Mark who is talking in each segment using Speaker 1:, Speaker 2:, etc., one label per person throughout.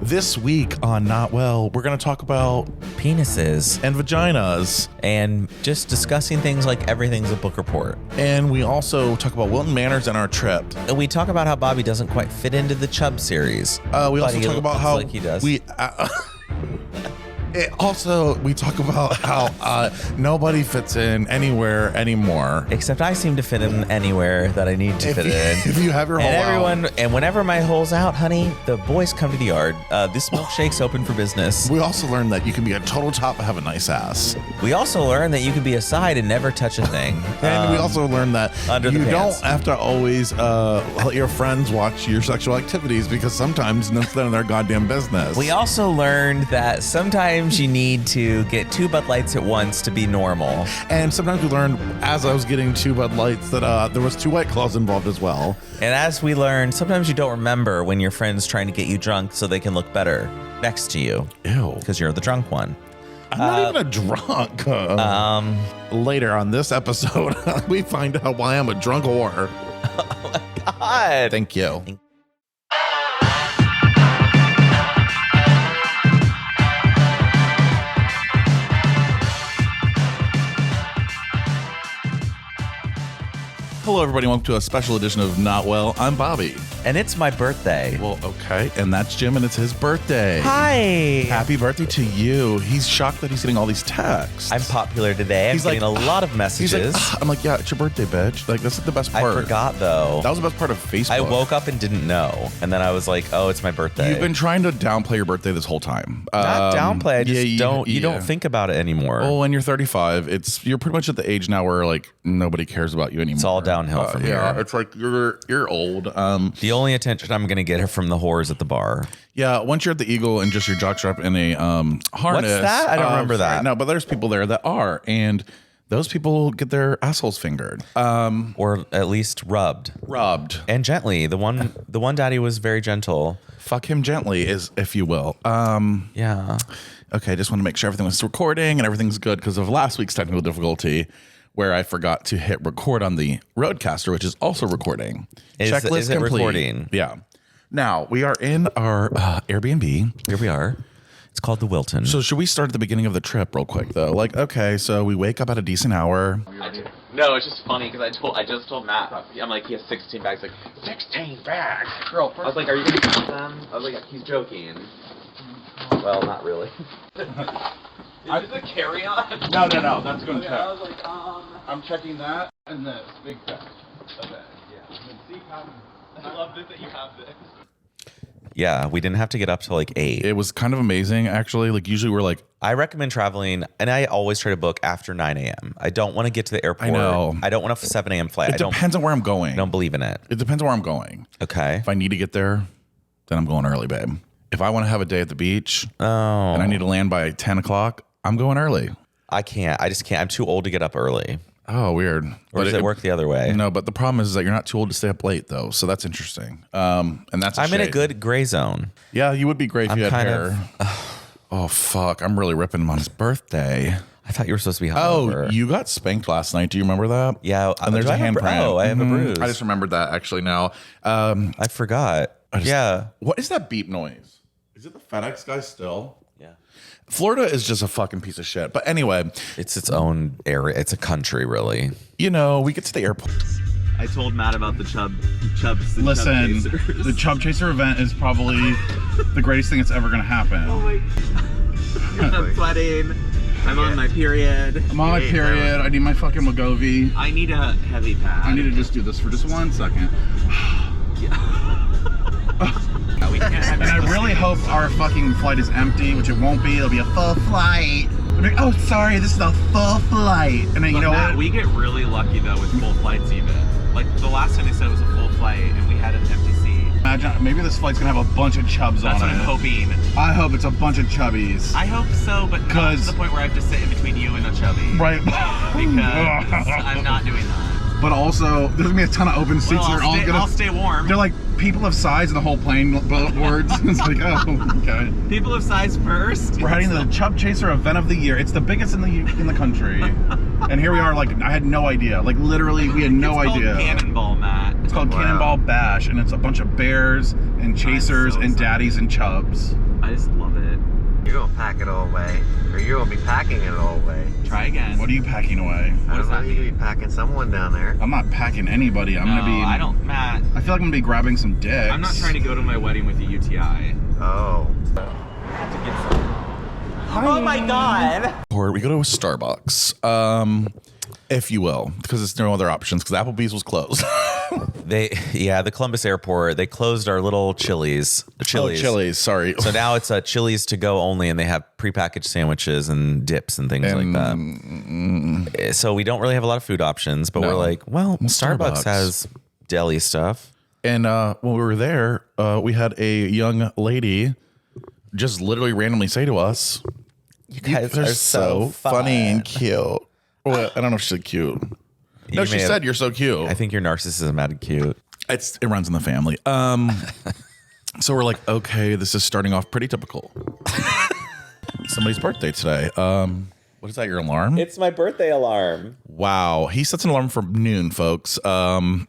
Speaker 1: This week on Not Well, we're going to talk about
Speaker 2: penises
Speaker 1: and vaginas.
Speaker 2: And just discussing things like everything's a book report.
Speaker 1: And we also talk about Wilton Manors and our trip.
Speaker 2: And we talk about how Bobby doesn't quite fit into the Chub series.
Speaker 1: We also talk about how
Speaker 2: like he does.
Speaker 1: We talk about how nobody fits in anywhere anymore.
Speaker 2: Except I seem to fit in anywhere that I need to fit in.
Speaker 1: If you have your hole out.
Speaker 2: And whenever my hole's out, honey, the boys come to the yard. This milkshake's open for business.
Speaker 1: We also learned that you can be a total top and have a nice ass.
Speaker 2: We also learned that you can be a side and never touch a thing.
Speaker 1: And we also learned that you don't have to always let your friends watch your sexual activities because sometimes it's none of their goddamn business.
Speaker 2: We also learned that sometimes you need to get 2 Bud Lights at once to be normal.
Speaker 1: And sometimes we learned, as I was getting 2 Bud Lights, that there was 2 White Claws involved as well.
Speaker 2: And as we learned, sometimes you don't remember when your friend's trying to get you drunk so they can look better next to you.
Speaker 1: Ew.
Speaker 2: Because you're the drunk one.
Speaker 1: I'm not even a drunk. Later on this episode, we find out why I'm a drunk whore.
Speaker 2: Oh my God.
Speaker 1: Thank you. Hello, everybody. Welcome to a special edition of Not Well. I'm Bobby.
Speaker 2: And it's my birthday.
Speaker 1: Well, okay. And that's Jim, and it's his birthday.
Speaker 2: Hi.
Speaker 1: Happy birthday to you. He's shocked that he's getting all these texts.
Speaker 2: I'm popular today. I'm getting a lot of messages.
Speaker 1: He's like, I'm like, yeah, it's your birthday, bitch. Like, this is the best part.
Speaker 2: I forgot, though.
Speaker 1: That was the best part of Facebook.
Speaker 2: I woke up and didn't know. And then I was like, oh, it's my birthday.
Speaker 1: You've been trying to downplay your birthday this whole time.
Speaker 2: Not downplay. I just don't think about it anymore.
Speaker 1: Oh, when you're 35, you're pretty much at the age now where like nobody cares about you anymore.
Speaker 2: It's all downhill from here.
Speaker 1: Yeah, it's like you're old.
Speaker 2: The only attention I'm gonna get are from the whores at the bar.
Speaker 1: Yeah, once you're at the Eagle and just your jockstrap in a harness.
Speaker 2: What's that? I don't remember that.
Speaker 1: No, but there's people there that are, and those people get their assholes fingered,
Speaker 2: or at least rubbed, and gently. The one daddy was very gentle.
Speaker 1: Fuck him gently, if you will.
Speaker 2: Yeah.
Speaker 1: Okay, I just want to make sure everything was recording and everything's good because of last week's technical difficulty, where I forgot to hit record on the Roadcaster, which is also recording.
Speaker 2: Checklist is it complete. Recording?
Speaker 1: Yeah. Now, we are in our Airbnb.
Speaker 2: Here we are. It's called the Wilton.
Speaker 1: So should we start at the beginning of the trip real quick, though? Like, okay, so we wake up at a decent hour.
Speaker 3: No, it's just funny because I just told Matt, I'm like, he has 16 bags. Like, 16 bags? Girl, first I was like, are you going to count them? I was like, he's joking. Well, not really. Is this a carry-on?
Speaker 1: No, that's going to check.
Speaker 3: I was like,
Speaker 1: I'm checking that and this big bag.
Speaker 3: Okay, yeah. I love this that you have this.
Speaker 2: Yeah, we didn't have to get up till like 8.
Speaker 1: It was kind of amazing, actually. Like, usually we're like...
Speaker 2: I recommend traveling, and I always try to book after 9 a.m. I don't want to get to the airport.
Speaker 1: I know.
Speaker 2: I don't want a 7 a.m. flight.
Speaker 1: It depends on where I'm going.
Speaker 2: I don't believe in it.
Speaker 1: It depends on where I'm going.
Speaker 2: Okay.
Speaker 1: If I need to get there, then I'm going early, babe. If I want to have a day at the beach and I need to land by 10 o'clock, I'm going early.
Speaker 2: I can't. I just can't. I'm too old to get up early.
Speaker 1: Oh, weird.
Speaker 2: Or does it work the other way?
Speaker 1: No, but the problem is that you're not too old to stay up late, though. So that's interesting. And that's
Speaker 2: I'm in a good gray zone.
Speaker 1: Yeah, you would be great if you had hair. Oh, fuck. I'm really ripping him on his birthday.
Speaker 2: I thought you were supposed to be hungover.
Speaker 1: Oh, you got spanked last night. Do you remember that?
Speaker 2: Yeah.
Speaker 1: And there's a handprint.
Speaker 2: Oh, I have a bruise.
Speaker 1: I just remembered that actually now.
Speaker 2: I forgot. Yeah.
Speaker 1: What is that beep noise? Is it the FedEx guy still?
Speaker 2: Yeah.
Speaker 1: Florida is just a fucking piece of shit. But anyway.
Speaker 2: It's its own area. It's a country, really.
Speaker 1: You know, we get to the airport.
Speaker 3: I told Matt about the Chubs.
Speaker 4: Listen, the Chub Chaser event is probably the greatest thing that's ever going to happen.
Speaker 3: Oh my God. I'm sweating. I'm on my period.
Speaker 4: I'm on my period. I need my fucking Wegovy.
Speaker 3: I need a heavy pad.
Speaker 4: I need to just do this for just 1 second. And I really hope our fucking flight is empty, which it won't be. It'll be a full flight. Like, oh, sorry, this is a full flight. And then, you know what?
Speaker 3: We get really lucky, though, with full flights even. Like, the last time they said it was a full flight, and we had an empty seat.
Speaker 4: Imagine, maybe this flight's going to have a bunch of Chubs on it.
Speaker 3: That's what I'm hoping.
Speaker 4: I hope it's a bunch of Chubbies.
Speaker 3: I hope so, but not to the point where I have to sit in between you and a Chubby.
Speaker 4: Right.
Speaker 3: Because I'm not doing that.
Speaker 4: But also, there's gonna be a ton of open seats.
Speaker 3: Well, I'll stay warm.
Speaker 4: They're like people of size in the whole plane boards. It's like, oh, okay.
Speaker 3: People of size first.
Speaker 4: We're heading to the Chub Chaser event of the year. It's the biggest in the country. And here we are. Like, I had no idea. Like, literally, we had no idea.
Speaker 3: It's called Cannonball, Matt.
Speaker 4: It's called Cannonball Bash, and it's a bunch of bears and chasers and daddies and chubs.
Speaker 3: I just love it.
Speaker 5: You're gonna pack it all away, or you're gonna be packing it all away.
Speaker 3: Try again.
Speaker 4: What are you packing away?
Speaker 5: I don't know. You're gonna be packing someone down there.
Speaker 4: I'm not packing anybody. I'm gonna be.
Speaker 3: I don't, Matt.
Speaker 4: I feel like I'm gonna be grabbing some dicks.
Speaker 3: I'm not trying to go to my wedding with a UTI.
Speaker 5: Oh.
Speaker 2: Oh my God.
Speaker 1: Or we go to a Starbucks, if you will, because there's no other options because Applebee's was closed.
Speaker 2: The Columbus airport, they closed our little Chili's.
Speaker 1: Oh, Chili's, sorry.
Speaker 2: So now it's a Chili's to go only, and they have prepackaged sandwiches and dips and things like that. So we don't really have a lot of food options, but we're like, well, Starbucks has deli stuff.
Speaker 1: And when we were there, we had a young lady just literally randomly say to us,
Speaker 2: You guys
Speaker 1: "You're
Speaker 2: are so
Speaker 1: funny and cute." Well, I don't know if she said cute. No, she said you're so cute.
Speaker 2: I think your narcissism added cute.
Speaker 1: It runs in the family. So we're like, okay, this is starting off pretty typical. Somebody's birthday today. What is that? Your alarm?
Speaker 2: It's my birthday alarm.
Speaker 1: Wow. He sets an alarm for noon, folks.
Speaker 2: Well,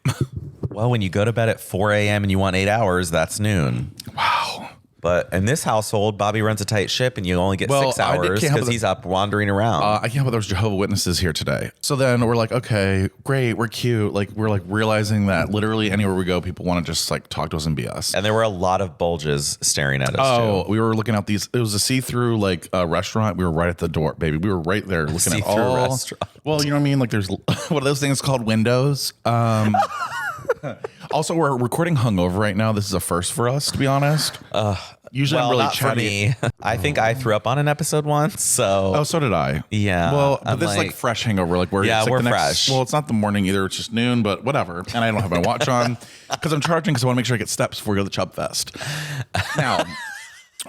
Speaker 2: when you go to bed at 4 a.m. and you want 8 hours, that's noon.
Speaker 1: Wow.
Speaker 2: But in this household, Bobby runs a tight ship, and you only get 6 hours because he's up wandering around.
Speaker 1: I can't help it. There's Jehovah's Witnesses here today. So then we're like, okay, great. We're cute. Like, we're like realizing that literally anywhere we go, people want to just like talk to us and be us.
Speaker 2: And there were a lot of bulges staring at us, too.
Speaker 1: We were looking at these. It was a see-through like restaurant. We were right at the door, baby. We were right there looking at all.
Speaker 2: Restaurant.
Speaker 1: Well, you know what I mean? Like there's what are those things called? Windows. Also, we're recording hungover right now. This is a first for us, to be honest. Usually I'm really
Speaker 2: not
Speaker 1: chatty.
Speaker 2: for me. I think I threw up on an episode once, so.
Speaker 1: Oh, so did I.
Speaker 2: Yeah.
Speaker 1: Well, but
Speaker 2: I'm
Speaker 1: this is like fresh hangover. Like we're it's like
Speaker 2: we're
Speaker 1: the next,
Speaker 2: fresh.
Speaker 1: Well, it's not the morning either. It's just noon, but whatever. And I don't have my watch on because I'm charging because I want to make sure I get steps before we go to the Chub Fest. Now,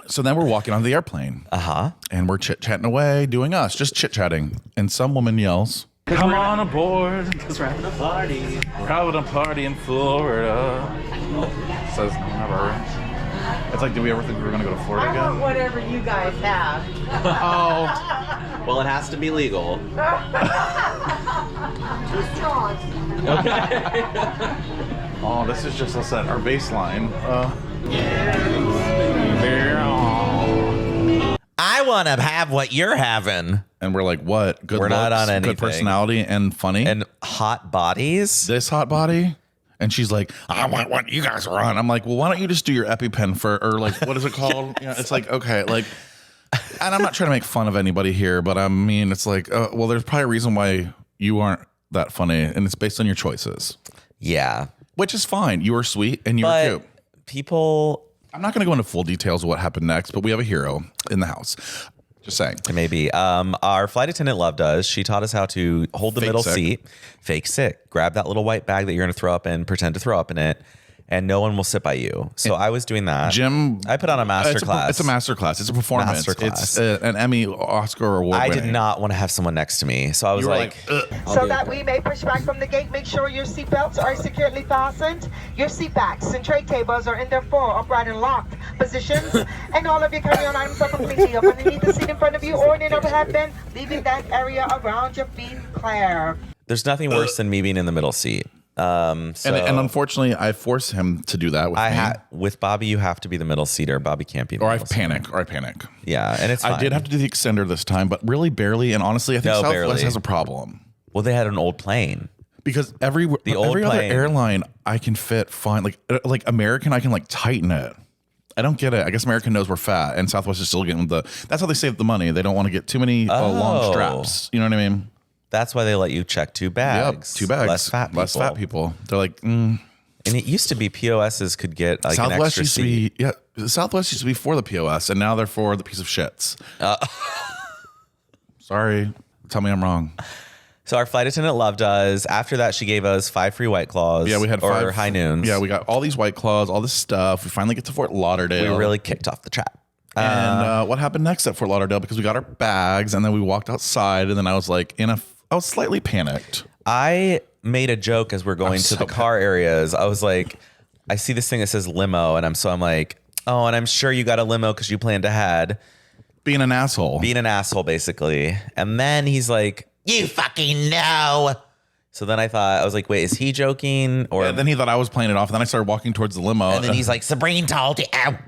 Speaker 1: so then we're walking on the airplane. And we're chit-chatting away, doing us, just chit-chatting. And some woman yells, "Come on aboard, because we're having a party. We're having a party in Florida." Says no one ever. It's like, did we ever think we were going to go to Florida again?
Speaker 6: I want whatever you guys have.
Speaker 1: Oh.
Speaker 3: Well, it has to be legal.
Speaker 6: Two straws.
Speaker 1: Oh, this is just us at our baseline.
Speaker 2: I want to have what you're having.
Speaker 1: And we're like, what? Good
Speaker 2: We're
Speaker 1: looks,
Speaker 2: not on anything.
Speaker 1: good personality, and funny.
Speaker 2: And hot bodies.
Speaker 1: This hot body? And she's like, I want what you guys are on. I'm like, well, why don't you just do your EpiPen for, or like, what is it called? You know, it's like, okay, like, and I'm not trying to make fun of anybody here, but I mean, it's like, well, there's probably a reason why you aren't that funny, and it's based on your choices.
Speaker 2: Yeah.
Speaker 1: Which is fine. You are sweet and you're
Speaker 2: But
Speaker 1: cute.
Speaker 2: people.
Speaker 1: I'm not going to go into full details of what happened next, but we have a hero in the house. Just saying.
Speaker 2: Maybe. Our flight attendant loved us. She taught us how to hold the
Speaker 1: Fake
Speaker 2: middle
Speaker 1: sick.
Speaker 2: seat, fake sick, grab that little white bag that you're going to throw up in, pretend to throw up in it, and no one will sit by you. So I was doing that.
Speaker 1: Jim,
Speaker 2: I put on a master class.
Speaker 1: It's a master class. It's a performance.
Speaker 2: Masterclass.
Speaker 1: It's an Emmy, Oscar award.
Speaker 2: I
Speaker 1: winning.
Speaker 2: did not want to have someone next to me. So I was
Speaker 1: You were
Speaker 2: like,
Speaker 6: So that we may push back from the gate, make sure your seatbelts are securely fastened. Your seat backs and tray tables are in their full upright and locked positions. And all of your carry-on items are completely up underneath the seat in front of you or in an overhead bin, leaving that area around your feet clear.
Speaker 2: there's nothing worse than me being in the middle seat.
Speaker 1: And unfortunately, I force him to do that with me.
Speaker 2: With Bobby, you have to be the middle seater. Bobby can't be the
Speaker 1: Or I
Speaker 2: middle seater.
Speaker 1: panic.
Speaker 2: Yeah, and it's fine.
Speaker 1: I did have to do the extender this time, but really barely. And honestly, I think Southwest has a problem.
Speaker 2: Well, they had an old plane.
Speaker 1: Because every other airline I can fit fine. Like American, I can like tighten it. I don't get it. I guess American knows we're fat, and Southwest is still getting that's how they save the money. They don't want to get too many long straps. You know what I mean?
Speaker 2: That's why they let you check 2 bags.
Speaker 1: Yep, 2 bags.
Speaker 2: Less fat people.
Speaker 1: They're like,
Speaker 2: And it used to be POSs could get like an extra seat.
Speaker 1: Southwest used to be for the POS, and now they're for the piece of shits. Sorry. Tell me I'm wrong.
Speaker 2: So our flight attendant loved us. After that, she gave us 5 free White Claws.
Speaker 1: Yeah, we had 5
Speaker 2: High Noons.
Speaker 1: Yeah, we got all these White Claws, all this stuff. We finally get to Fort Lauderdale.
Speaker 2: We really kicked off the trap.
Speaker 1: And what happened next at Fort Lauderdale? Because we got our bags, and then we walked outside, and then I was like, I was slightly panicked.
Speaker 2: I made a joke as we're going to the car areas. I was like, I see this thing that says limo, and I'm like, oh, and I'm sure you got a limo because you planned ahead.
Speaker 1: Being an asshole, basically.
Speaker 2: And then he's like, you fucking know. So then I was like, wait, is he joking? Or
Speaker 1: then he thought I was playing it off. And then I started walking towards the limo.
Speaker 2: And then he's like, Sabrine told you. Ow.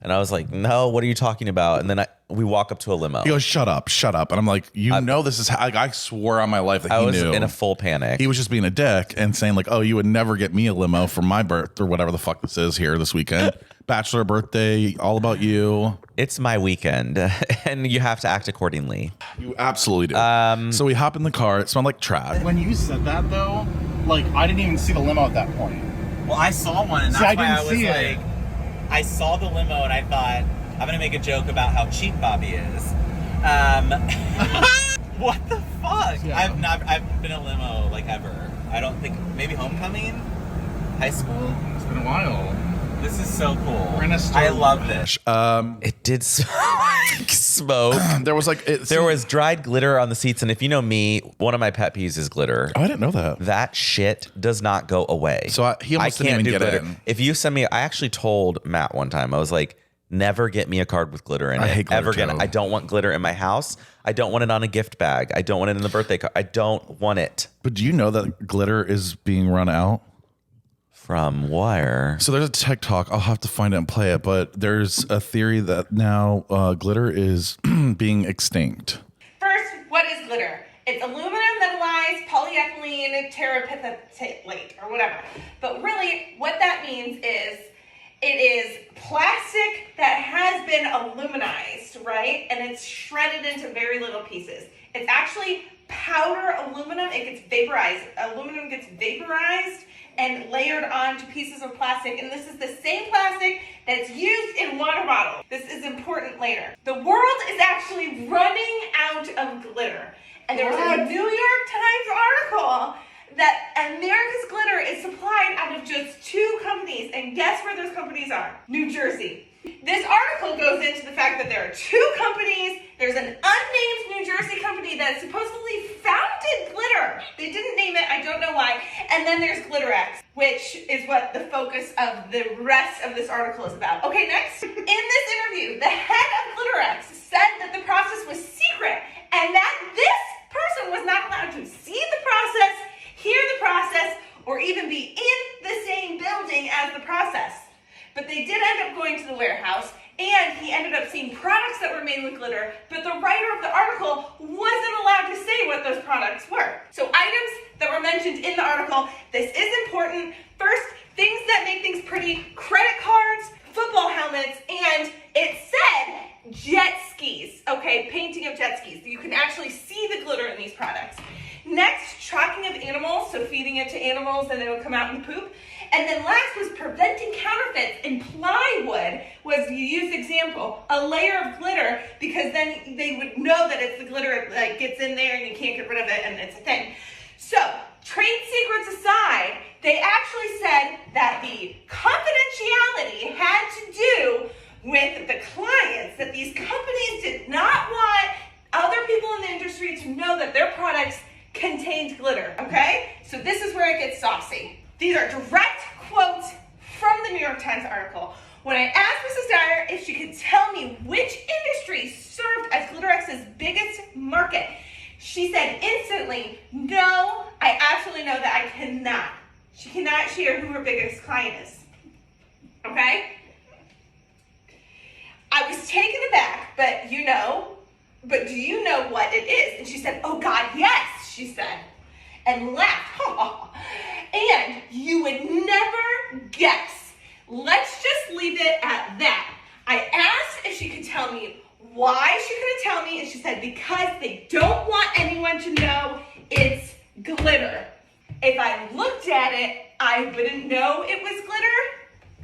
Speaker 2: And I was like, no, what are you talking about? And then we walk up to a limo.
Speaker 1: He goes, shut up. And I'm like, know this is how, like, I swore on my life that
Speaker 2: I
Speaker 1: he
Speaker 2: was
Speaker 1: knew.
Speaker 2: in a full panic.
Speaker 1: He was just being a dick and saying like, oh, you would never get me a limo for my birth or whatever the fuck this is here this weekend. Bachelor birthday, all about you.
Speaker 2: It's my weekend and you have to act accordingly.
Speaker 1: You absolutely do. So we hop in the car. It smelled like trash.
Speaker 4: When you said that though, like I didn't even see the limo at that point.
Speaker 7: Well, I saw one, and
Speaker 4: See,
Speaker 7: that's
Speaker 4: I
Speaker 7: why I
Speaker 4: didn't
Speaker 7: was
Speaker 4: see
Speaker 7: like,
Speaker 4: it.
Speaker 7: I saw the limo, and I thought I'm gonna make a joke about how cheap Bobby is. What the fuck?
Speaker 4: Yeah.
Speaker 7: I've been a limo like ever. I don't think maybe homecoming, high school.
Speaker 4: It's been a while.
Speaker 7: This is so cool.
Speaker 4: We're in a store.
Speaker 7: I love this.
Speaker 2: It did smell like smoke.
Speaker 1: There was like
Speaker 2: There was dried glitter on the seats, and if you know me, one of my pet peeves is glitter.
Speaker 1: Oh, I didn't know that.
Speaker 2: That shit does not go away.
Speaker 1: So he almost didn't even get in.
Speaker 2: If you send me, I actually told Matt one time, I was like, never get me a card with glitter in it.
Speaker 1: I hate glitter
Speaker 2: ever again.
Speaker 1: too.
Speaker 2: I don't want glitter in my house. I don't want it on a gift bag. I don't want it in the birthday card. I don't want it.
Speaker 1: But do you know that glitter is being run out?
Speaker 2: From where?
Speaker 1: So there's a TikTok. I'll have to find it and play it. But there's a theory that now glitter is being extinct.
Speaker 8: First, what is glitter? It's aluminum metallized polyethylene terephthalate or whatever. But really, what that means is it is plastic that has been aluminized, right? And it's shredded into very little pieces. It's actually powder aluminum. It gets vaporized. Aluminum gets vaporized and layered onto pieces of plastic. And this is the same plastic that's used in water bottles. This is important later. The world is actually running out of glitter. And there was a New York Times article that America's glitter is supplied out of just 2 companies. And guess where those companies are? New Jersey. This article goes into the fact that there are 2 companies. There's an unnamed New Jersey company that supposedly founded glitter. They didn't name it, I don't know why. And then there's GlitterX, which is what the focus of the rest of this article is about. Okay, next. In this interview, the head of GlitterX said that the process was secret and that this person was not allowed to see the process, hear the process, or even be in the same building as the process. But they did end up going to the warehouse, and he ended up seeing products that were made with glitter, but the writer of the article wasn't allowed to say what those products were. So items that were mentioned in the article, this is important. First, things that make things pretty, credit cards, football helmets, and it said jet skis, okay, painting of jet skis. You can actually see the glitter in these products. Next, tracking of animals, so feeding it to animals and it would come out in the poop. And then last was preventing counterfeits. And plywood was the used example, a layer of glitter, because then they would know that it's the glitter that gets in there and you can't get rid of it and it's a thing. So, trade secrets aside, they actually said that the confidentiality had to do with the clients, that these companies did not want other people in the industry to know that their products contained glitter, okay? So this is where it gets saucy. These are direct quotes from the New York Times article. When I asked Mrs. Dyer if she could tell me which industry served as GlitterX's biggest market, she said instantly, no, I absolutely know that I cannot. She cannot share who her biggest client is, okay? I was taken aback, but do you know what it is? And she said, oh God, yes, she said, and laughed. And you would never guess. Let's just leave it at that. I asked if she could tell me why she couldn't tell me, and she said because they don't want anyone to know it's glitter. If I looked at it, I wouldn't know it was glitter?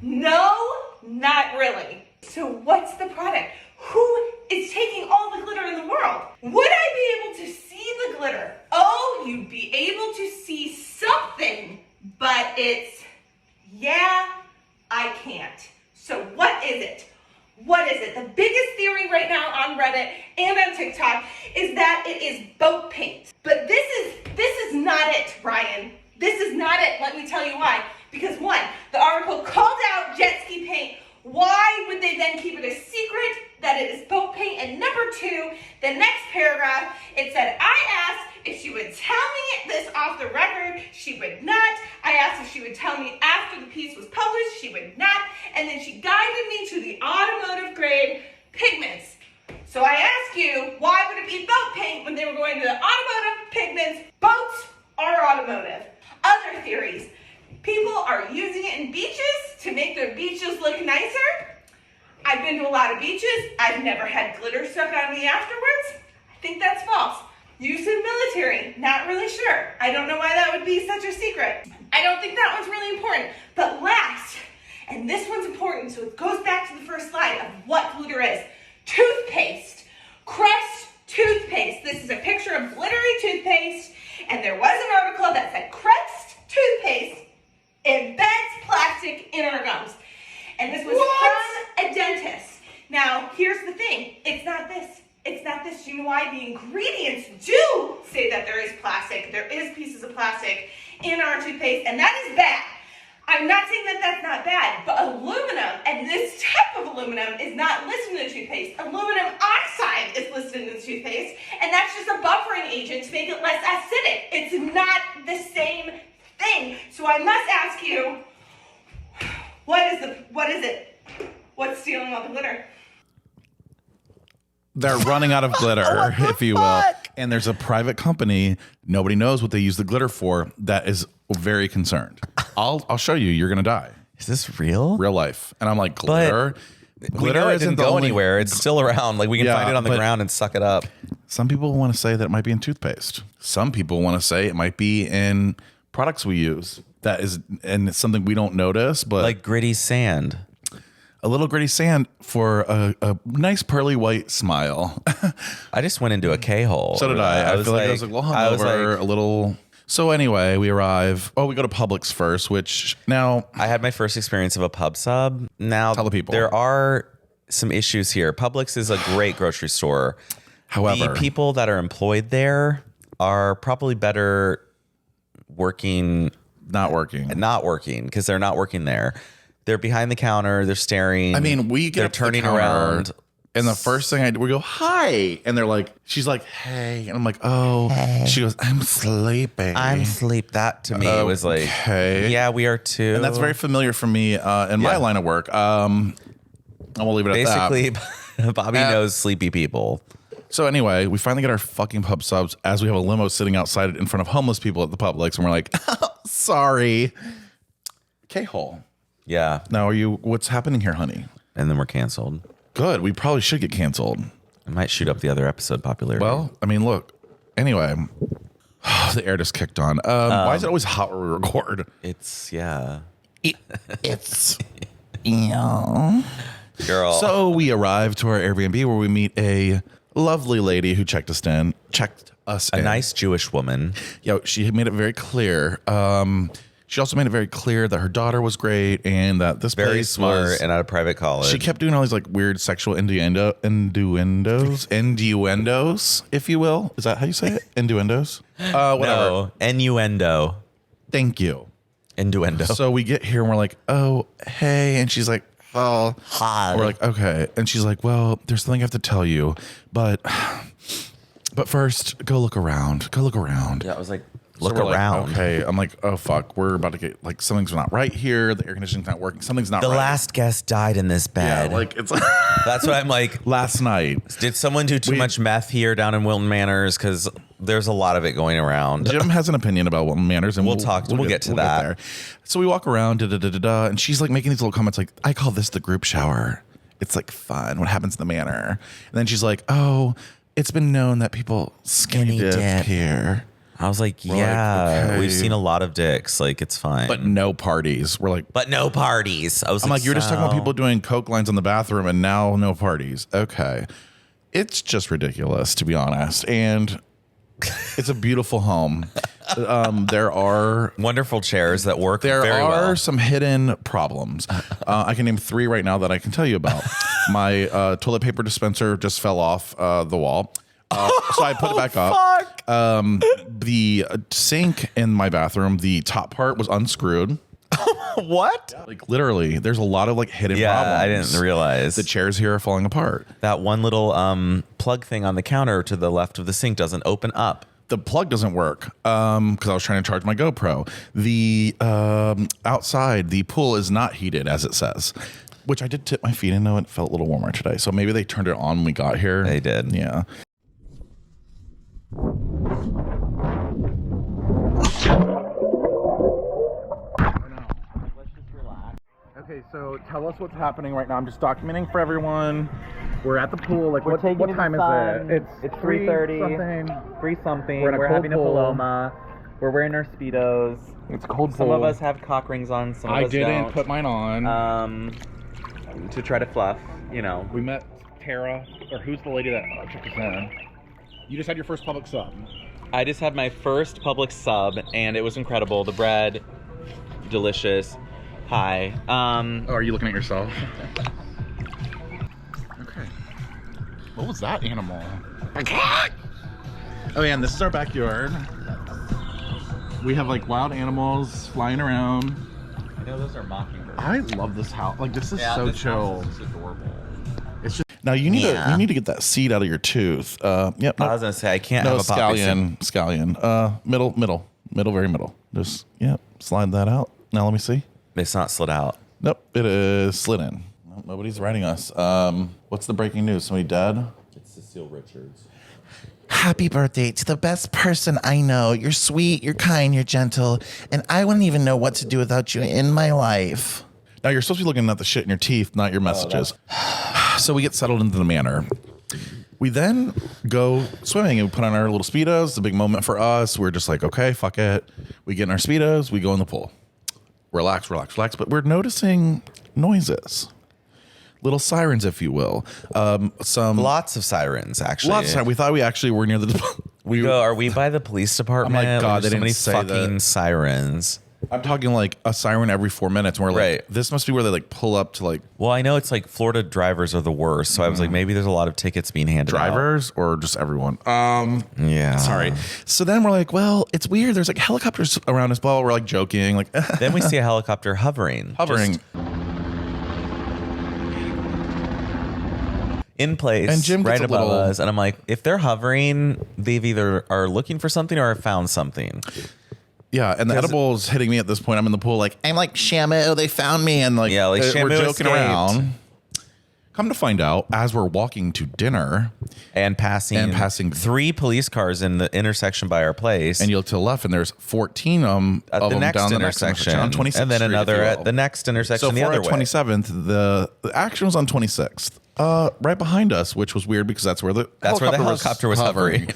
Speaker 8: No, not really. So what's the product? Who is taking all the glitter in the world? Would I be able to see the glitter? Oh, you'd be able to see something, but I can't. So what is it? What is it? The biggest theory right now on Reddit and on TikTok is that it is boat paint. But this is not it, Ryan. This is not it. Let me tell you why. Because 1, the article called out jet ski paint. Why would they then keep it a secret that it is boat paint? And number 2, the next paragraph, it said, I asked if she would tell me this off the record. She would not. I asked if she would tell me after the piece was published. colors she would not, and then she guided me to the automotive grade pigments. So I ask you, why would it be boat paint when they were going to the automotive pigments? Boats are automotive. Other theories. People are using it in beaches to make their beaches look nicer. I've been to a lot of beaches. I've never had glitter stuck on me afterwards. I think that's false. Use in military, not really sure. I don't know why that would be such a secret. I don't think that one's really important. But last, and this one's important, so it goes back to the first slide of what glitter is. Toothpaste. Crest toothpaste. This is a picture of glittery toothpaste, and there was an article that said Crest toothpaste embeds plastic in our gums. And this was from a dentist. Now, here's the thing. It's not this. It's not this. Do you know why? The ingredients do say that there is plastic. There is pieces of plastic in our toothpaste, and that is bad. I'm not saying that that's not bad, but aluminum, and this type of aluminum is not listed in the toothpaste. Aluminum oxide is listed in the toothpaste, and that's just a buffering agent to make it less acidic. It's not the same thing. So I must ask you, what is it? What's stealing all the glitter?
Speaker 1: They're running out of glitter, if you will. And there's a private company, nobody knows what they use the glitter for, that is very concerned. I'll show you, you're going to die.
Speaker 2: Is this real?
Speaker 1: Real life. And I'm like, glitter?
Speaker 2: Glitter
Speaker 1: isn't
Speaker 2: didn't go anywhere. It's still around. Like we can find it on the
Speaker 1: but
Speaker 2: ground and suck it up.
Speaker 1: Some people want to say that it might be in toothpaste. Some people want to say it might be in products we use. That is, and it's something we don't notice, but
Speaker 2: Like gritty sand.
Speaker 1: a little gritty sand for a nice pearly white smile.
Speaker 2: I just went into a K-hole.
Speaker 1: So did I. I feel like I was like a little hungover, a little. So anyway, we arrive. Oh, we go to Publix first, which now
Speaker 2: I had my first experience of a pub sub. Now
Speaker 1: Tell the people.
Speaker 2: There are some issues here. Publix is a great grocery store.
Speaker 1: However,
Speaker 2: the people that are employed there are probably better
Speaker 1: not working
Speaker 2: because they're not working there. They're behind the counter. They're staring.
Speaker 1: I mean, we get
Speaker 2: they're
Speaker 1: up to the
Speaker 2: turning
Speaker 1: counter,
Speaker 2: around.
Speaker 1: and the first thing I do, we go, hi. And they're like, she's like, hey. And I'm like, oh.
Speaker 2: Hey.
Speaker 1: She goes, I'm sleeping.
Speaker 2: That to me was like,
Speaker 1: okay.
Speaker 2: yeah, we are too.
Speaker 1: And that's very familiar for me in my line of work. I won't leave it at that.
Speaker 2: Basically, Bobby knows sleepy people.
Speaker 1: So anyway, we finally get our fucking pub subs as we have a limo sitting outside in front of homeless people at the Publix, and we're like, oh, sorry. K-hole.
Speaker 2: Yeah.
Speaker 1: Now, what's happening here, honey?
Speaker 2: And then we're canceled.
Speaker 1: Good. We probably should get canceled.
Speaker 2: I might shoot up the other episode popularity.
Speaker 1: Well, I mean, look. Anyway, the air just kicked on. Why is it always hot when we record?
Speaker 2: It's, yeah.
Speaker 1: It's, yeah.
Speaker 2: Girl.
Speaker 1: So we arrive to our Airbnb where we meet a lovely lady who checked us in.
Speaker 2: A nice Jewish woman.
Speaker 1: Yeah, she made it very clear. She also made it very clear that her daughter was great and that this
Speaker 2: Very
Speaker 1: place
Speaker 2: smart
Speaker 1: was,
Speaker 2: and out of private college.
Speaker 1: She kept doing all these like weird sexual innuendos, if you will. Is that how you say it? Innuendos? Whatever.
Speaker 2: No, innuendo.
Speaker 1: Thank you.
Speaker 2: Innuendo.
Speaker 1: So we get here and we're like, oh, hey. And she's like, oh.
Speaker 2: Hi.
Speaker 1: We're like, okay. And she's like, well, there's something I have to tell you. But first, go look around. Go look around.
Speaker 2: Yeah, I was like,
Speaker 1: So
Speaker 2: look
Speaker 1: we're
Speaker 2: around.
Speaker 1: Like, okay. I'm like, oh, fuck. We're about to get, like, something's not right here. The air conditioning's not working. Something's not
Speaker 2: The
Speaker 1: right.
Speaker 2: last guest died in this bed.
Speaker 1: Yeah, like, it's
Speaker 2: That's what I'm like.
Speaker 1: last night.
Speaker 2: Did someone do too much meth here down in Wilton Manors? Because there's a lot of it going around.
Speaker 1: Jim has an opinion about Wilton Manors, and
Speaker 2: We'll get to that.
Speaker 1: there. So we walk around, and she's like making these little comments like, I call this the group shower. It's like fun. What happens in the manor? And then she's like, oh, it's been known that people skinny dip here.
Speaker 2: I was like,
Speaker 1: We're
Speaker 2: yeah,
Speaker 1: like, okay.
Speaker 2: we've seen a lot of dicks. Like, it's fine.
Speaker 1: But no parties. We're like,
Speaker 2: But no parties. I'm
Speaker 1: I'm like, you're just talking about people doing coke lines in the bathroom and now no parties. Okay. It's just ridiculous, to be honest. And it's a beautiful home. There are
Speaker 2: wonderful chairs that work
Speaker 1: There
Speaker 2: very
Speaker 1: are
Speaker 2: well.
Speaker 1: some hidden problems. I can name 3 right now that I can tell you about. My toilet paper dispenser just fell off the wall. So I put it back up. The sink in my bathroom, the top part was unscrewed.
Speaker 2: What?
Speaker 1: Like literally, there's a lot of like hidden problems.
Speaker 2: I didn't realize.
Speaker 1: The chairs here are falling apart.
Speaker 2: That one little plug thing on the counter to the left of the sink doesn't open up.
Speaker 1: The plug doesn't work because I was trying to charge my GoPro. The outside, the pool is not heated as it says, which I did tip my feet in, though it felt a little warmer today. So maybe they turned it on when we got here.
Speaker 2: They did.
Speaker 1: Yeah. Okay, so tell us what's happening right now. I'm just documenting for everyone. We're at the pool. Like, what time is it?
Speaker 3: It's 3:30.
Speaker 1: Something.
Speaker 3: 3 something.
Speaker 1: We're in a cold
Speaker 3: having
Speaker 1: pool.
Speaker 3: a Paloma. We're wearing our Speedos.
Speaker 1: It's a cold
Speaker 3: Some
Speaker 1: pool.
Speaker 3: of us have cock rings on. Some of
Speaker 1: I
Speaker 3: us
Speaker 1: didn't
Speaker 3: don't.
Speaker 1: put mine on.
Speaker 3: To try to fluff, you know.
Speaker 1: We met Tara, or who's the lady that took us in? You just had your first public sub.
Speaker 3: I just had my first public sub, and it was incredible. The bread, delicious. Hi.
Speaker 1: Oh, are you looking at yourself? Okay. What was that animal? Oh yeah, and this is our backyard. We have like wild animals flying around.
Speaker 3: I know those are mockingbirds.
Speaker 1: I love this house. Like, this is so
Speaker 3: this
Speaker 1: chill.
Speaker 3: house is adorable.
Speaker 1: It's just now you need to get that seed out of your tooth. Yep.
Speaker 2: I was gonna say I can't
Speaker 1: No,
Speaker 2: have a poppy seed.
Speaker 1: scallion. Middle, very middle. Just slide that out. Now let me see.
Speaker 2: It's not slid out.
Speaker 1: Nope, it is slid in. Nope, nobody's writing us. What's the breaking news? Somebody dead?
Speaker 2: It's Cecile Richards.
Speaker 9: Happy birthday to the best person I know. You're sweet, you're kind, you're gentle, and I wouldn't even know what to do without you in my life.
Speaker 1: Now you're supposed to be looking at the shit in your teeth, not your messages. So we get settled into the manor. We then go swimming and we put on our little Speedos. It's a big moment for us. We're just like, okay, fuck it. We get in our Speedos, we go in the pool. Relax. But we're noticing noises. Little sirens, if you will.
Speaker 2: Lots of sirens, actually.
Speaker 1: Lots of sirens. We thought we actually were near the...
Speaker 2: Are we by the police department?
Speaker 1: I'm like, God,
Speaker 2: There's
Speaker 1: they
Speaker 2: so many
Speaker 1: didn't say
Speaker 2: fucking
Speaker 1: that.
Speaker 2: sirens.
Speaker 1: I'm talking like a siren every 4 minutes. And we're like,
Speaker 2: Right.
Speaker 1: this must be where they like pull up to like...
Speaker 2: Well, I know it's like Florida drivers are the worst, so I was like, maybe there's a lot of tickets being handed out.
Speaker 1: Drivers or just everyone?
Speaker 2: Yeah.
Speaker 1: Sorry. So then we're like, well, it's weird. There's like helicopters around us, blah. We're like joking, like
Speaker 2: Then we see a helicopter hovering.
Speaker 1: hovering.
Speaker 2: Just in place,
Speaker 1: And Jim
Speaker 2: right
Speaker 1: gets a
Speaker 2: above
Speaker 1: little-
Speaker 2: us. And I'm like, if they're hovering, they've either are looking for something or have found something.
Speaker 1: Yeah, and the edible's hitting me at this point. I'm in the pool, like I'm like Shamu. They found me, and like
Speaker 2: Yeah, like
Speaker 1: we're
Speaker 2: Shamu
Speaker 1: joking
Speaker 2: escaped.
Speaker 1: around. Come to find out, as we're walking to dinner,
Speaker 2: And passing 3 police cars in the intersection by our place.
Speaker 1: and you look to the left, and there's 14
Speaker 2: at
Speaker 1: of
Speaker 2: the
Speaker 1: them
Speaker 2: next
Speaker 1: down
Speaker 2: intersection.
Speaker 1: on 26th
Speaker 2: and then
Speaker 1: Street, if
Speaker 2: another
Speaker 1: you
Speaker 2: at
Speaker 1: will.
Speaker 2: the next intersection
Speaker 1: So
Speaker 2: the
Speaker 1: if we're
Speaker 2: other
Speaker 1: at
Speaker 2: way.
Speaker 1: 27th, the action was on 26th, right behind us, which was weird because that's where the
Speaker 2: helicopter was hovering.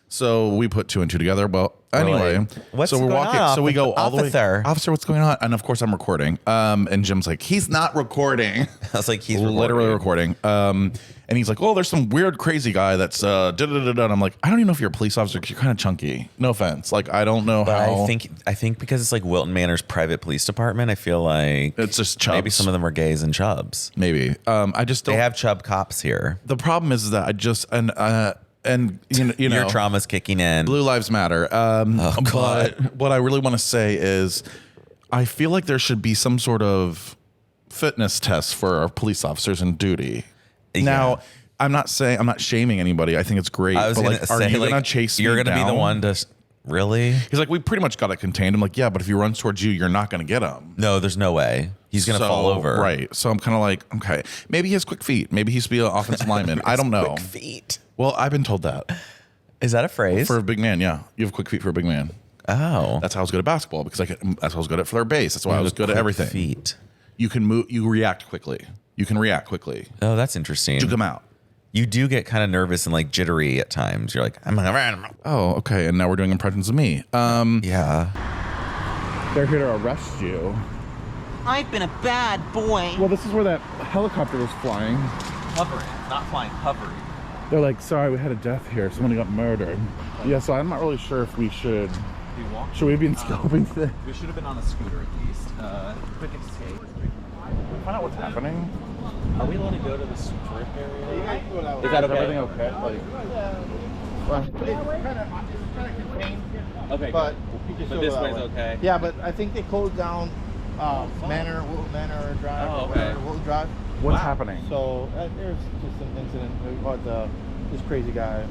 Speaker 1: So we put 2 and 2 together. Well, anyway,
Speaker 2: like, what's
Speaker 1: so we're
Speaker 2: going
Speaker 1: walking.
Speaker 2: on,
Speaker 1: So we go all the way.
Speaker 2: officer?
Speaker 1: Officer, what's going on? And of course, I'm recording. And Jim's like, he's not recording.
Speaker 2: I was like, he's
Speaker 1: literally recording. And he's like, oh, there's some weird, crazy guy that's da-da-da-da. And I'm like, I don't even know if you're a police officer because you're kind of chunky. No offense. Like, I don't know
Speaker 2: But
Speaker 1: how.
Speaker 2: I think because it's like Wilton Manors private police department, I feel like
Speaker 1: It's just Chubs.
Speaker 2: maybe some of them are gays and Chubs.
Speaker 1: Maybe. I just don't.
Speaker 2: They have Chub cops here.
Speaker 1: The problem is that I just and you know
Speaker 2: Your trauma's kicking in.
Speaker 1: Blue Lives Matter.
Speaker 2: God.
Speaker 1: But what I really want to say is, I feel like there should be some sort of fitness test for our police officers in duty.
Speaker 2: Yeah.
Speaker 1: Now, I'm not shaming anybody. I think it's great.
Speaker 2: I was
Speaker 1: but
Speaker 2: gonna
Speaker 1: like, are
Speaker 2: say,
Speaker 1: you
Speaker 2: like,
Speaker 1: gonna chase me
Speaker 2: you're gonna be the
Speaker 1: down?
Speaker 2: one to really?
Speaker 1: He's like, we pretty much got it contained. I'm like, yeah, but if he runs towards you, you're not gonna get him.
Speaker 2: No, there's no way. He's gonna fall over.
Speaker 1: Right. So I'm kind of like, okay, maybe he has quick feet. Maybe he used to be an offensive lineman. I don't know.
Speaker 2: Quick feet.
Speaker 1: Well, I've been told that.
Speaker 2: Is that a phrase?
Speaker 1: For a big man, yeah. You have quick feet for a big man.
Speaker 2: Oh.
Speaker 1: That's how I was good at basketball because that's how I was good at third base. That's why I was good at
Speaker 2: Quick
Speaker 1: everything.
Speaker 2: Feet.
Speaker 1: You can move. You react quickly. You can react quickly.
Speaker 2: Oh, that's interesting.
Speaker 1: Juke them out.
Speaker 2: You do get kind of nervous and like jittery at times. You're like, I'm gonna.
Speaker 1: Oh, okay. And now we're doing impressions of me.
Speaker 2: Yeah.
Speaker 1: They're here to arrest you.
Speaker 10: I've been a bad boy.
Speaker 1: Well, this is where that helicopter was flying.
Speaker 3: Hovering, not flying, hovering.
Speaker 1: They're like, sorry, we had a death here. Somebody got murdered. Yeah, so I'm not really sure if we should. Should we be in scoping thing?
Speaker 3: We should have been on a scooter at least. Quick escape.
Speaker 1: Find out what's happening.
Speaker 3: Are we allowed to go to the strip area?
Speaker 1: Is that okay? Everything okay?
Speaker 3: Okay,
Speaker 4: But
Speaker 3: but this way's okay.
Speaker 4: Yeah, but I think they closed down Wilton Manor Drive.
Speaker 3: Oh,
Speaker 4: or
Speaker 3: okay.
Speaker 4: whatever, Wilton Drive.
Speaker 1: What's happening?
Speaker 4: So there's just an incident about this crazy guy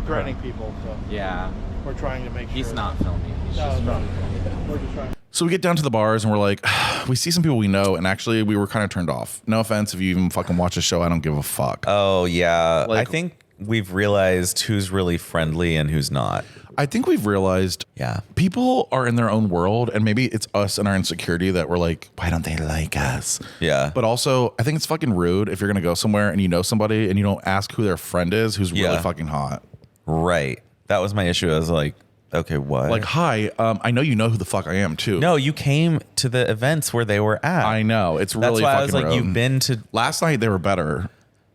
Speaker 4: threatening people. So
Speaker 3: Yeah.
Speaker 4: We're trying to make sure.
Speaker 3: He's not filming. He's just filming.
Speaker 4: We're just trying.
Speaker 1: So we get down to the bars and we're like, we see some people we know, and actually we were kind of turned off. No offense if you even fucking watch the show, I don't give a fuck.
Speaker 2: Oh yeah,
Speaker 1: Like-
Speaker 2: I think we've realized who's really friendly and who's not.
Speaker 1: I think we've realized
Speaker 2: Yeah.
Speaker 1: people are in their own world, and maybe it's us and our insecurity that we're like, why don't they like us?
Speaker 2: Yeah.
Speaker 1: But also, I think it's fucking rude if you're gonna go somewhere and you know somebody and you don't ask who their friend is who's really
Speaker 2: Yeah.
Speaker 1: fucking hot.
Speaker 2: Right. That was my issue. I was like, okay, what?
Speaker 1: Like, hi, I know you know who the fuck I am too.
Speaker 2: no, you came to the events where they were at.
Speaker 1: I know it's
Speaker 2: That's
Speaker 1: really.
Speaker 2: why
Speaker 1: fucking
Speaker 2: I was like,
Speaker 1: rude.
Speaker 2: you've been to.
Speaker 1: Last night they were better.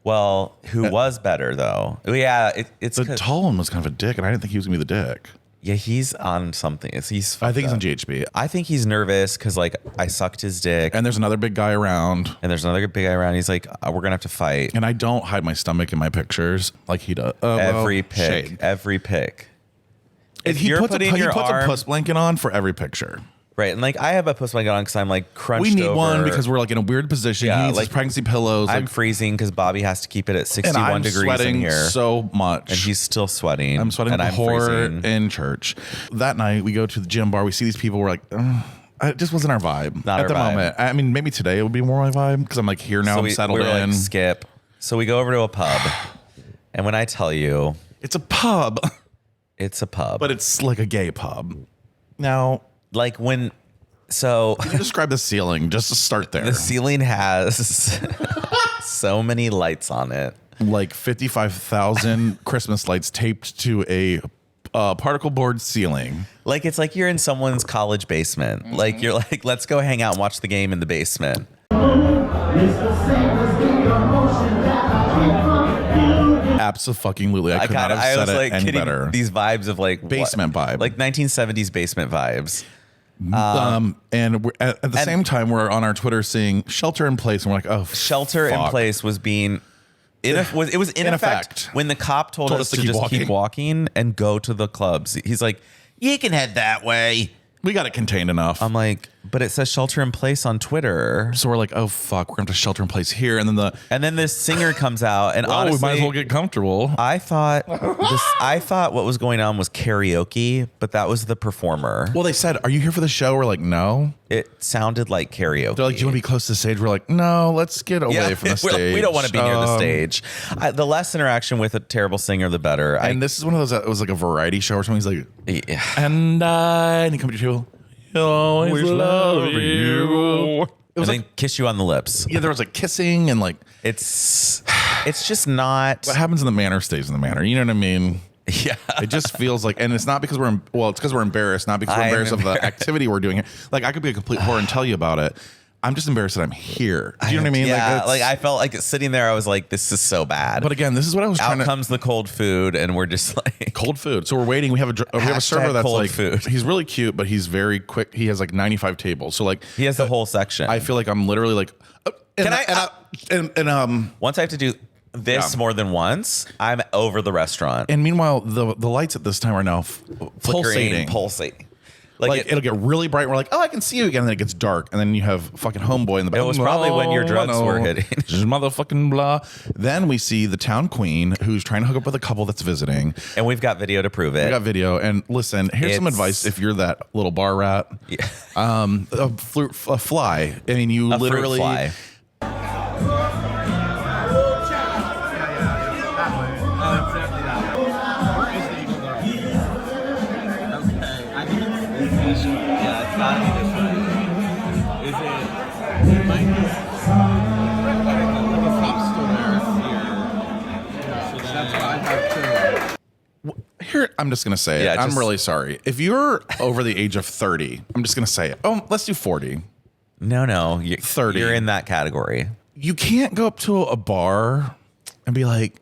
Speaker 2: Well, who was better though? Yeah, it's
Speaker 1: The tall one was kind of a dick, and I didn't think he was gonna be the dick.
Speaker 2: yeah, he's on something. He's.
Speaker 1: I think he's
Speaker 2: fucked
Speaker 1: on
Speaker 2: up.
Speaker 1: GHB.
Speaker 2: I think he's nervous because like I sucked his dick,
Speaker 1: And there's another big guy around.
Speaker 2: and there's another big guy around. He's like, we're gonna have to fight.
Speaker 1: And I don't hide my stomach in my pictures like he does.
Speaker 2: Every pic, every pic. If
Speaker 1: He
Speaker 2: you're
Speaker 1: puts,
Speaker 2: putting
Speaker 1: he
Speaker 2: your
Speaker 1: puts
Speaker 2: arm-
Speaker 1: a puss blanket on for every picture.
Speaker 2: Right, and like I have a puss blanket on because I'm like crunched
Speaker 1: We need
Speaker 2: over.
Speaker 1: one because we're like in a weird position.
Speaker 2: Yeah,
Speaker 1: he needs
Speaker 2: like,
Speaker 1: his pregnancy pillows.
Speaker 2: I'm
Speaker 1: like,
Speaker 2: freezing because Bobby has to keep it at
Speaker 1: and
Speaker 2: 61
Speaker 1: I'm
Speaker 2: degrees
Speaker 1: sweating
Speaker 2: in here,
Speaker 1: so much.
Speaker 2: and he's still sweating.
Speaker 1: I'm sweating
Speaker 2: and
Speaker 1: like a whore
Speaker 2: freezing.
Speaker 1: in church. That night we go to the gym bar. We see these people. We're like, it just wasn't our vibe
Speaker 2: Not
Speaker 1: at
Speaker 2: our
Speaker 1: the
Speaker 2: vibe.
Speaker 1: moment. I mean, maybe today it would be more my vibe because I'm like here now.
Speaker 2: So
Speaker 1: I'm
Speaker 2: we
Speaker 1: settled
Speaker 2: were
Speaker 1: in.
Speaker 2: like, skip. So we go over to a pub, and when I tell you,
Speaker 1: It's a pub,
Speaker 2: it's a pub,
Speaker 1: but it's like a gay pub. Now,
Speaker 2: like when. So
Speaker 1: can you describe the ceiling just to start there?
Speaker 2: the ceiling has so many lights on it.
Speaker 1: Like 55,000 Christmas lights taped to a particle board ceiling.
Speaker 2: Like it's like you're in someone's college basement. Like you're like, let's go hang out and watch the game in the basement.
Speaker 1: Absolutely, I could not have
Speaker 2: I
Speaker 1: said
Speaker 2: was
Speaker 1: it
Speaker 2: like
Speaker 1: any
Speaker 2: kidding
Speaker 1: better.
Speaker 2: these vibes of like
Speaker 1: Basement vibe.
Speaker 2: like 1970s basement vibes.
Speaker 1: And we're, at the same time, we're on our Twitter seeing shelter in place, and we're like, oh,
Speaker 2: Shelter in
Speaker 1: fuck.
Speaker 2: place was being. It was in effect when the cop told us to just keep walking and go to the clubs. He's like, you can head that way.
Speaker 1: We got it contained enough.
Speaker 2: I'm like, but it says shelter in place on Twitter.
Speaker 1: So we're like, oh fuck, we're gonna have to shelter in place here, and then
Speaker 2: this singer comes out, and
Speaker 1: well,
Speaker 2: honestly,
Speaker 1: we might as well get comfortable.
Speaker 2: I thought what was going on was karaoke, but that was the performer.
Speaker 1: Well, they said, "Are you here for the show?" We're like, "No."
Speaker 2: It sounded like karaoke.
Speaker 1: They're like, "Do you want to be close to the stage?" We're like, "No, let's get away from the stage.
Speaker 2: We don't want to be near the stage." The less interaction with a terrible singer, the better.
Speaker 1: And this is one of those. It was like a variety show or something. He's like,
Speaker 2: yeah.
Speaker 1: and he comes to you. He'll always love you. It was
Speaker 2: And
Speaker 1: like,
Speaker 2: then kiss you on the lips.
Speaker 1: yeah, there was like kissing and like
Speaker 2: It's just not.
Speaker 1: what happens in the manor stays in the manor. You know what I mean?
Speaker 2: Yeah.
Speaker 1: It just feels like, and it's not because it's because we're embarrassed, not because we're
Speaker 2: I'm
Speaker 1: embarrassed of the
Speaker 2: embarrassed.
Speaker 1: activity we're doing here. Like I could be a complete whore and tell you about it. I'm just embarrassed that I'm here. Do you know what I mean?
Speaker 2: Yeah,
Speaker 1: it's-
Speaker 2: I felt like sitting there, I was like, this is so bad.
Speaker 1: But again, this is what I was trying
Speaker 2: out
Speaker 1: to.
Speaker 2: comes the cold food, and we're just like
Speaker 1: Cold food. So we're waiting. We have a server that's
Speaker 2: cold
Speaker 1: like
Speaker 2: food.
Speaker 1: He's really cute, but he's very quick. He has like 95 tables. So like
Speaker 2: he has the whole section.
Speaker 1: I feel like I'm literally like,
Speaker 2: Once I have to do this more than once, I'm over the restaurant.
Speaker 1: And meanwhile, the lights at this time are now pulsating. Like it'll get really bright. And we're like, oh, I can see you again. And then it gets dark, and then you have fucking homeboy in the back.
Speaker 2: It was probably when your drugs were hitting.
Speaker 1: Just motherfucking blah. Then we see the town queen who's trying to hook up with a couple that's visiting,
Speaker 2: and we've got video to prove it.
Speaker 1: We got video. And listen, here's some advice if you're that little bar rat.
Speaker 2: Yeah.
Speaker 1: A fly. I mean, you literally.
Speaker 2: Fruit fly.
Speaker 1: Here, I'm just gonna say it. I'm really sorry. If you're over the age of 30, I'm just gonna say it. Oh, let's do 40.
Speaker 2: No, you're
Speaker 1: 30.
Speaker 2: You're in that category.
Speaker 1: You can't go up to a bar and be like,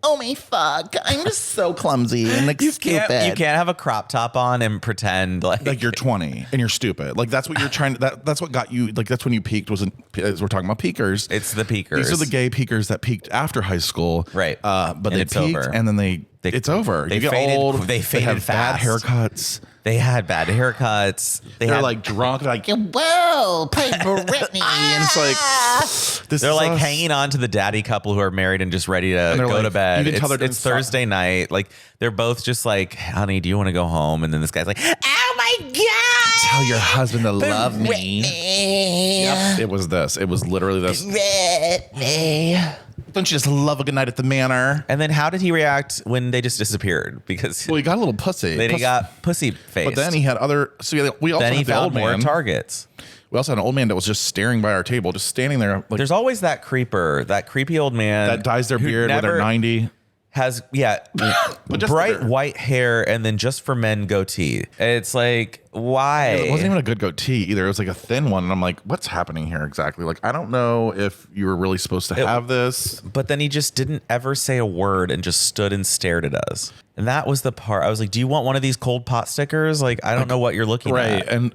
Speaker 9: oh my fuck, I'm just so clumsy and like stupid.
Speaker 2: You can't have a crop top on and pretend like
Speaker 1: you're 20 and you're stupid. Like that's what you're trying to. That's what got you. Like that's when you peaked. As we're talking about peakers.
Speaker 2: It's the peakers.
Speaker 1: These are the gay peakers that peaked after high school,
Speaker 2: right?
Speaker 1: But
Speaker 2: and
Speaker 1: they
Speaker 2: it's
Speaker 1: peaked
Speaker 2: over.
Speaker 1: and then it's over.
Speaker 2: They
Speaker 1: you get
Speaker 2: faded,
Speaker 1: old.
Speaker 2: They faded
Speaker 1: have
Speaker 2: fast.
Speaker 1: bad haircuts.
Speaker 2: They had bad haircuts.
Speaker 1: They're like drunk. They're like, whoa, play Britney. And it's like,
Speaker 2: they're like hanging on to the daddy couple who are married and just ready to go to bed.
Speaker 1: You can tell
Speaker 2: It's Thursday night. Like they're both just like, honey, do you want to go home? And then this guy's like, oh my God.
Speaker 1: Tell your husband to love me.
Speaker 9: Britney.
Speaker 1: Yep, it was this. It was literally this.
Speaker 9: Britney.
Speaker 1: Don't you just love a good night at the manor?
Speaker 2: And then how did he react when they just disappeared? Because
Speaker 1: Well, he got a little pussy.
Speaker 2: then he got pussy face.
Speaker 1: But then he had other. So we also
Speaker 2: then he
Speaker 1: had the old
Speaker 2: found more
Speaker 1: man.
Speaker 2: targets.
Speaker 1: We also had an old man that was just staring by our table, just standing there. Like,
Speaker 2: There's always that creeper, that creepy old man
Speaker 1: that dyes their
Speaker 2: who
Speaker 1: beard when they're
Speaker 2: never
Speaker 1: 90.
Speaker 2: Has
Speaker 1: just
Speaker 2: bright
Speaker 1: the-
Speaker 2: white hair and then just for men goatee. It's like, why?
Speaker 1: It wasn't even a good goatee either. It was like a thin one. And I'm like, what's happening here exactly? Like, I don't know if you were really supposed to have this.
Speaker 2: But then he just didn't ever say a word and just stood and stared at us. And that was the part. I was like, do you want one of these cold pot stickers? Like, I don't know what you're looking
Speaker 1: Right.
Speaker 2: at.
Speaker 1: And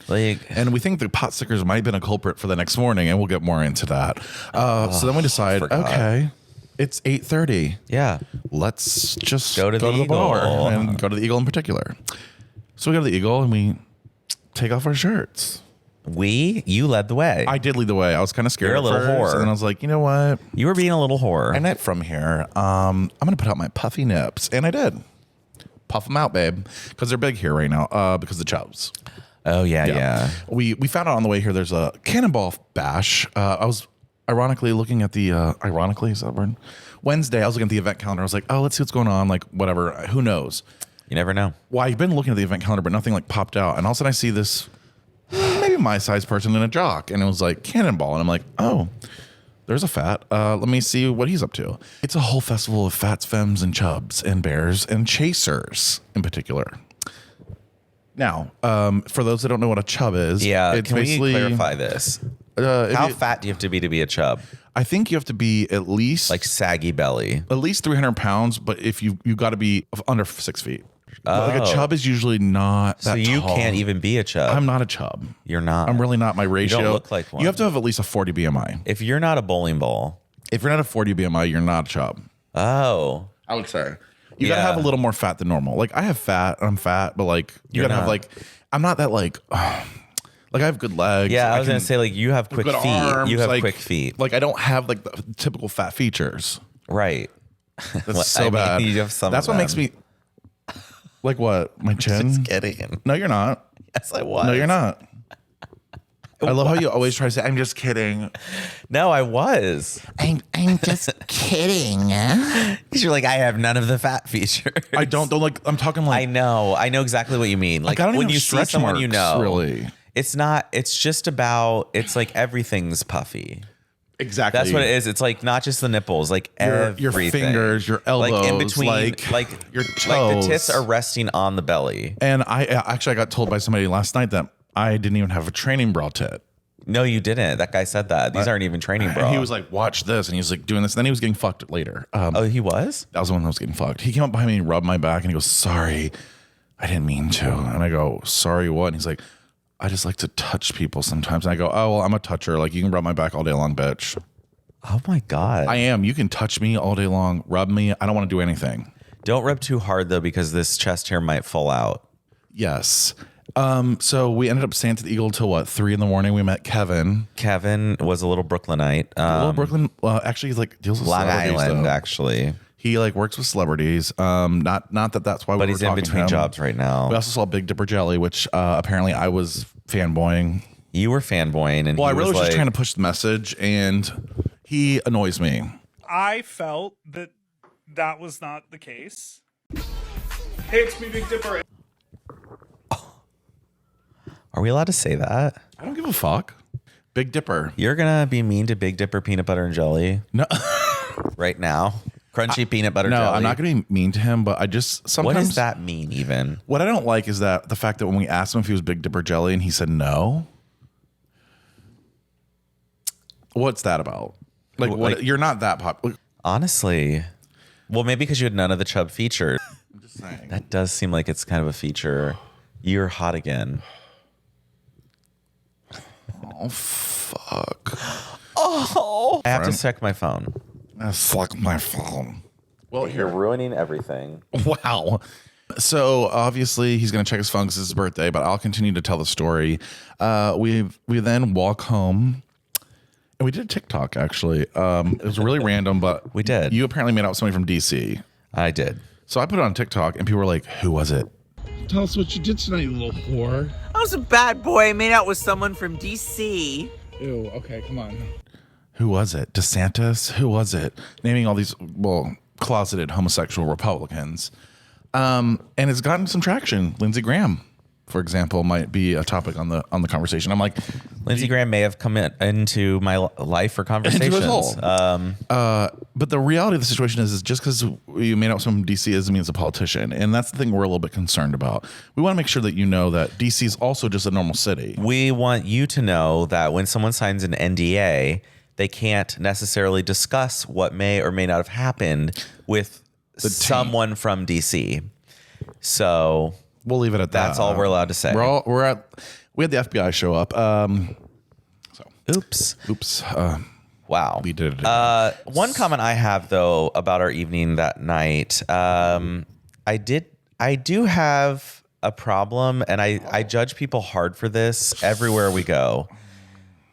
Speaker 2: like,
Speaker 1: and we think the pot stickers might have been a culprit for the next morning, and we'll get more into that. So then we decide, okay, it's 8:30.
Speaker 2: Yeah.
Speaker 1: Let's just
Speaker 2: Go to the
Speaker 1: bar
Speaker 2: Eagle.
Speaker 1: and go to the Eagle in particular. So we go to the Eagle and we take off our shirts.
Speaker 2: You led the way.
Speaker 1: I did lead the way. I was kind of scared.
Speaker 2: You're a little
Speaker 1: first,
Speaker 2: whore.
Speaker 1: And then I was like, you know what?
Speaker 2: You were being a little whore.
Speaker 1: I'm not from here. I'm going to put out my puffy nips. And I did. Puff them out, babe. Because they're big here right now because of the Chubs.
Speaker 2: Oh, yeah.
Speaker 1: We found out on the way here there's a Cannonball Bash. I was ironically looking at the, ironically, is that a word? Wednesday, I was looking at the event calendar. I was like, oh, let's see what's going on. Like, whatever. Who knows?
Speaker 2: You never know.
Speaker 1: Well, I've been looking at the event calendar, but nothing like popped out. And all of a sudden I see this maybe my size person in a jock. And it was like Cannonball. And I'm like, oh, there's a fat. Let me see what he's up to. It's a whole festival of fats, femmes, and chubs, and bears, and chasers in particular. Now, for those that don't know what a chub is, it's
Speaker 2: can
Speaker 1: basically,
Speaker 2: we clarify this? How fat do you have to be a chub?
Speaker 1: I think you have to be at least
Speaker 2: like saggy belly,
Speaker 1: at least 300 pounds. But if you got to be under 6 feet. Like a chub is usually not that
Speaker 2: so you
Speaker 1: tall.
Speaker 2: can't even be a chub.
Speaker 1: I'm not a chub.
Speaker 2: You're not.
Speaker 1: I'm really not. My ratio.
Speaker 2: You don't look like one.
Speaker 1: You have to have at least a 40 BMI.
Speaker 2: If you're not a bowling ball.
Speaker 1: If you're not a 40 BMI, you're not a chub.
Speaker 2: Oh.
Speaker 1: I would say. You gotta have a little more fat than normal. Like I have fat, I'm fat, but like you gotta have like, I'm not that like I have good legs.
Speaker 2: Yeah, I was gonna say like you have quick feet.
Speaker 1: Arms,
Speaker 2: You have
Speaker 1: like,
Speaker 2: quick feet.
Speaker 1: Like I don't have like the typical fat features.
Speaker 2: Right.
Speaker 1: That's so bad.
Speaker 2: You have some.
Speaker 1: That's what makes me. Like what? My chin?
Speaker 2: Just kidding.
Speaker 1: No, you're not.
Speaker 2: Yes, I was.
Speaker 1: No, you're not. I love how you always try to say, I'm just kidding.
Speaker 2: No, I was.
Speaker 9: I'm just kidding.
Speaker 2: Because you're like, I have none of the fat features.
Speaker 1: I don't like, I'm talking like.
Speaker 2: I know exactly what you mean. Like
Speaker 1: I don't
Speaker 2: when
Speaker 1: even
Speaker 2: you
Speaker 1: have
Speaker 2: see
Speaker 1: stretch
Speaker 2: someone you
Speaker 1: marks,
Speaker 2: know.
Speaker 1: really.
Speaker 2: It's not, it's just about, it's like everything's puffy.
Speaker 1: Exactly.
Speaker 2: That's what it is. It's like not just the nipples, like
Speaker 1: your fingers, your elbows,
Speaker 2: like in between,
Speaker 1: like your toes.
Speaker 2: Like the tits are resting on the belly.
Speaker 1: And I got told by somebody last night that I didn't even have a training bra tit.
Speaker 2: No, you didn't. That guy said that. These aren't even training bra.
Speaker 1: And he was like, watch this. And he was like doing this. And then he was getting fucked later.
Speaker 2: Oh, he was?
Speaker 1: That was the one that was getting fucked. He came up behind me and rubbed my back and he goes, sorry, I didn't mean to. And I go, sorry, what? And he's like, I just like to touch people sometimes. And I go, oh, well, I'm a toucher. Like you can rub my back all day long, bitch.
Speaker 2: Oh my God.
Speaker 1: I am. You can touch me all day long, rub me. I don't want to do anything.
Speaker 2: Don't rub too hard though, because this chest hair might fall out.
Speaker 1: Yes. So we ended up staying at the Eagle till what, 3 a.m. We met Kevin.
Speaker 2: Kevin was a little Brooklynite.
Speaker 1: Little Brooklyn. Well, actually, he's like deals with
Speaker 2: Long
Speaker 1: celebrities,
Speaker 2: Island,
Speaker 1: though.
Speaker 2: Actually.
Speaker 1: He like works with celebrities. Not that that's why.
Speaker 2: But
Speaker 1: we
Speaker 2: he's
Speaker 1: were
Speaker 2: in
Speaker 1: talking to
Speaker 2: between
Speaker 1: him.
Speaker 2: jobs right now.
Speaker 1: We also saw Big Dipper Jelly, which apparently I was fanboying.
Speaker 2: You were fanboying, and
Speaker 1: well, I
Speaker 2: he
Speaker 1: really was
Speaker 2: like,
Speaker 1: just trying to push the message, and he annoys me.
Speaker 11: I felt that was not the case. Hey, it's me, Big Dipper.
Speaker 2: Are we allowed to say that?
Speaker 1: I don't give a fuck. Big Dipper.
Speaker 2: You're gonna be mean to Big Dipper peanut butter and jelly?
Speaker 1: No.
Speaker 2: Right now, crunchy peanut butter
Speaker 1: no,
Speaker 2: jelly.
Speaker 1: I'm not going to be mean to him, but I just sometimes.
Speaker 2: What does that mean, even?
Speaker 1: What I don't like is that the fact that when we asked him if he was Big Dipper Jelly and he said no. What's that about? Like you're not that popular.
Speaker 2: Honestly, well, maybe because you had none of the Chub features.
Speaker 1: I'm just saying.
Speaker 2: That does seem like it's kind of a feature. You're hot again.
Speaker 1: Oh fuck.
Speaker 2: Oh, I have to check my phone.
Speaker 1: Fuck my phone. Well,
Speaker 2: You're ruining everything.
Speaker 1: Wow. So obviously he's going to check his phone because it's his birthday, but I'll continue to tell the story. We then walk home. And we did a TikTok, actually. It was really random, but
Speaker 2: we did.
Speaker 1: You apparently made out with somebody from DC.
Speaker 2: I did.
Speaker 1: So I put it on TikTok, and people were like, who was it? Tell us what you did tonight, you little whore.
Speaker 10: I was a bad boy. I made out with someone from DC.
Speaker 1: Ew, okay, come on. Who was it? DeSantis? Who was it? Naming all these, closeted homosexual Republicans. And it's gotten some traction. Lindsey Graham, for example, might be a topic on the conversation. I'm like,
Speaker 2: Lindsey Graham may have come into my life for conversations.
Speaker 1: But the reality of the situation is just because you made out with someone from DC doesn't mean it's a politician. And that's the thing we're a little bit concerned about. We want to make sure that you know that DC is also just a normal city.
Speaker 2: We want you to know that when someone signs an NDA, they can't necessarily discuss what may or may not have happened with someone from DC. So
Speaker 1: we'll leave it at that.
Speaker 2: That's all we're allowed to say.
Speaker 1: We had the FBI show up.
Speaker 2: Oops.
Speaker 1: Wow. We did it.
Speaker 2: One comment I have though about our evening that night, I do have a problem, and I judge people hard for this everywhere we go.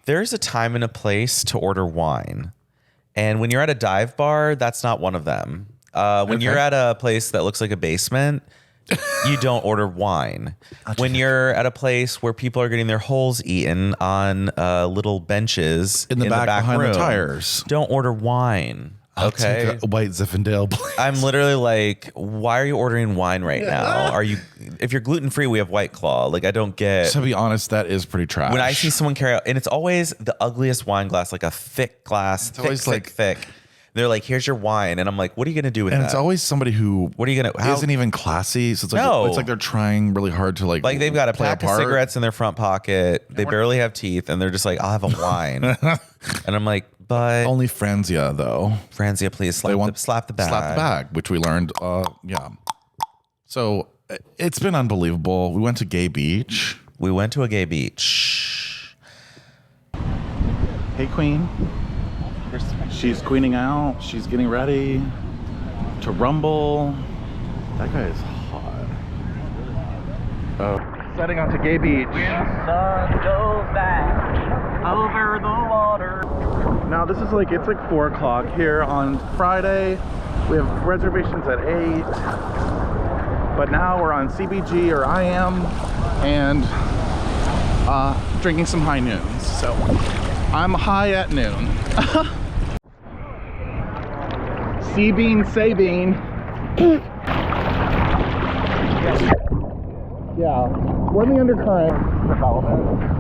Speaker 2: There's a time and a place to order wine, and when you're at a dive bar, that's not one of them. When you're at a place that looks like a basement, you don't order wine. When you're at a place where people are getting their holes eaten on little benches
Speaker 1: in the back behind
Speaker 2: room,
Speaker 1: the tires,
Speaker 2: don't order wine.
Speaker 1: I'll
Speaker 2: Okay,
Speaker 1: take a white Zinfandel, please.
Speaker 2: I'm literally like, why are you ordering wine right now? If you're gluten free, we have White Claw. Like, I don't get.
Speaker 1: To be honest, that is pretty trash.
Speaker 2: When I see someone carry out, and it's always the ugliest wine glass, like a thick glass, thick. They're like, here's your wine. And I'm like, what are you going to do with that?
Speaker 1: And it's always somebody who isn't even classy. So it's like, it's like they're trying really hard to like
Speaker 2: they've got a pack of cigarettes in their front pocket. They barely have teeth. And they're just like, I'll have a wine. And I'm like, but.
Speaker 1: Only Franzia, though.
Speaker 2: Franzia, please slap the bag.
Speaker 1: Slap the bag, which we learned. Yeah. So it's been unbelievable. We went to Gay Beach. Hey, Queen. She's queening out. She's getting ready to rumble. That guy is hot. Setting out to Gay Beach.
Speaker 10: When the sun goes back over the water.
Speaker 1: Now this is it's 4 o'clock here on Friday. We have reservations at 8. But now we're on CBG, or I am, and drinking some high noons. So I'm high at noon. C-bean, say-bean. Yeah, we're in the undercurrent development.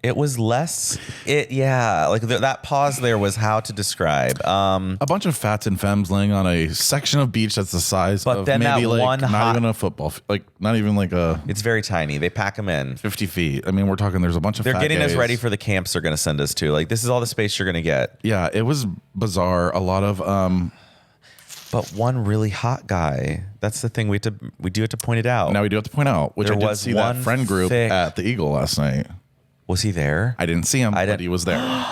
Speaker 2: It was less. That pause there was how to describe.
Speaker 1: A bunch of fats and femmes laying on a section of beach that's the size of
Speaker 2: then
Speaker 1: maybe
Speaker 2: that
Speaker 1: not even a football, not even a.
Speaker 2: It's very tiny. They pack them in
Speaker 1: 50 feet. I mean, we're talking. There's a bunch of.
Speaker 2: They're
Speaker 1: fat
Speaker 2: getting
Speaker 1: gays.
Speaker 2: us ready for the camps they're going to send us to. Like, this is all the space you're going to get.
Speaker 1: Yeah, it was bizarre. A lot of.
Speaker 2: But one really hot guy. That's the thing. We do have to point it out.
Speaker 1: Now we do have to point out, which
Speaker 2: there
Speaker 1: I did
Speaker 2: was
Speaker 1: see that friend group at the Eagle last night.
Speaker 2: Was he there?
Speaker 1: I didn't see him, but he was there.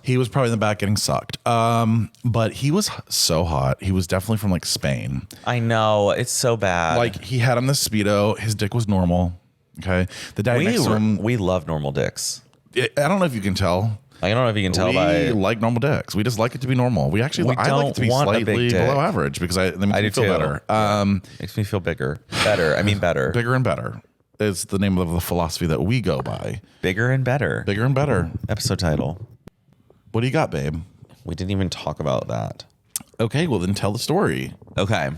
Speaker 1: He was probably in the back getting sucked. But he was so hot. He was definitely from Spain.
Speaker 2: I know. It's so bad.
Speaker 1: He had on the Speedo. His dick was normal. Okay. The guy next to him.
Speaker 2: We love normal dicks.
Speaker 1: I don't know if you can tell.
Speaker 2: I don't know if you can tell
Speaker 1: we like normal dicks. We just like it to be normal. I like it to be slightly below average because that makes me feel better.
Speaker 2: Makes me feel bigger. Better. I mean better.
Speaker 1: Bigger and better is the name of the philosophy that we go by.
Speaker 2: Bigger and better.
Speaker 1: Bigger and better.
Speaker 2: Episode title.
Speaker 1: What do you got, babe?
Speaker 2: We didn't even talk about that.
Speaker 1: Okay, well then tell the story.
Speaker 2: Okay.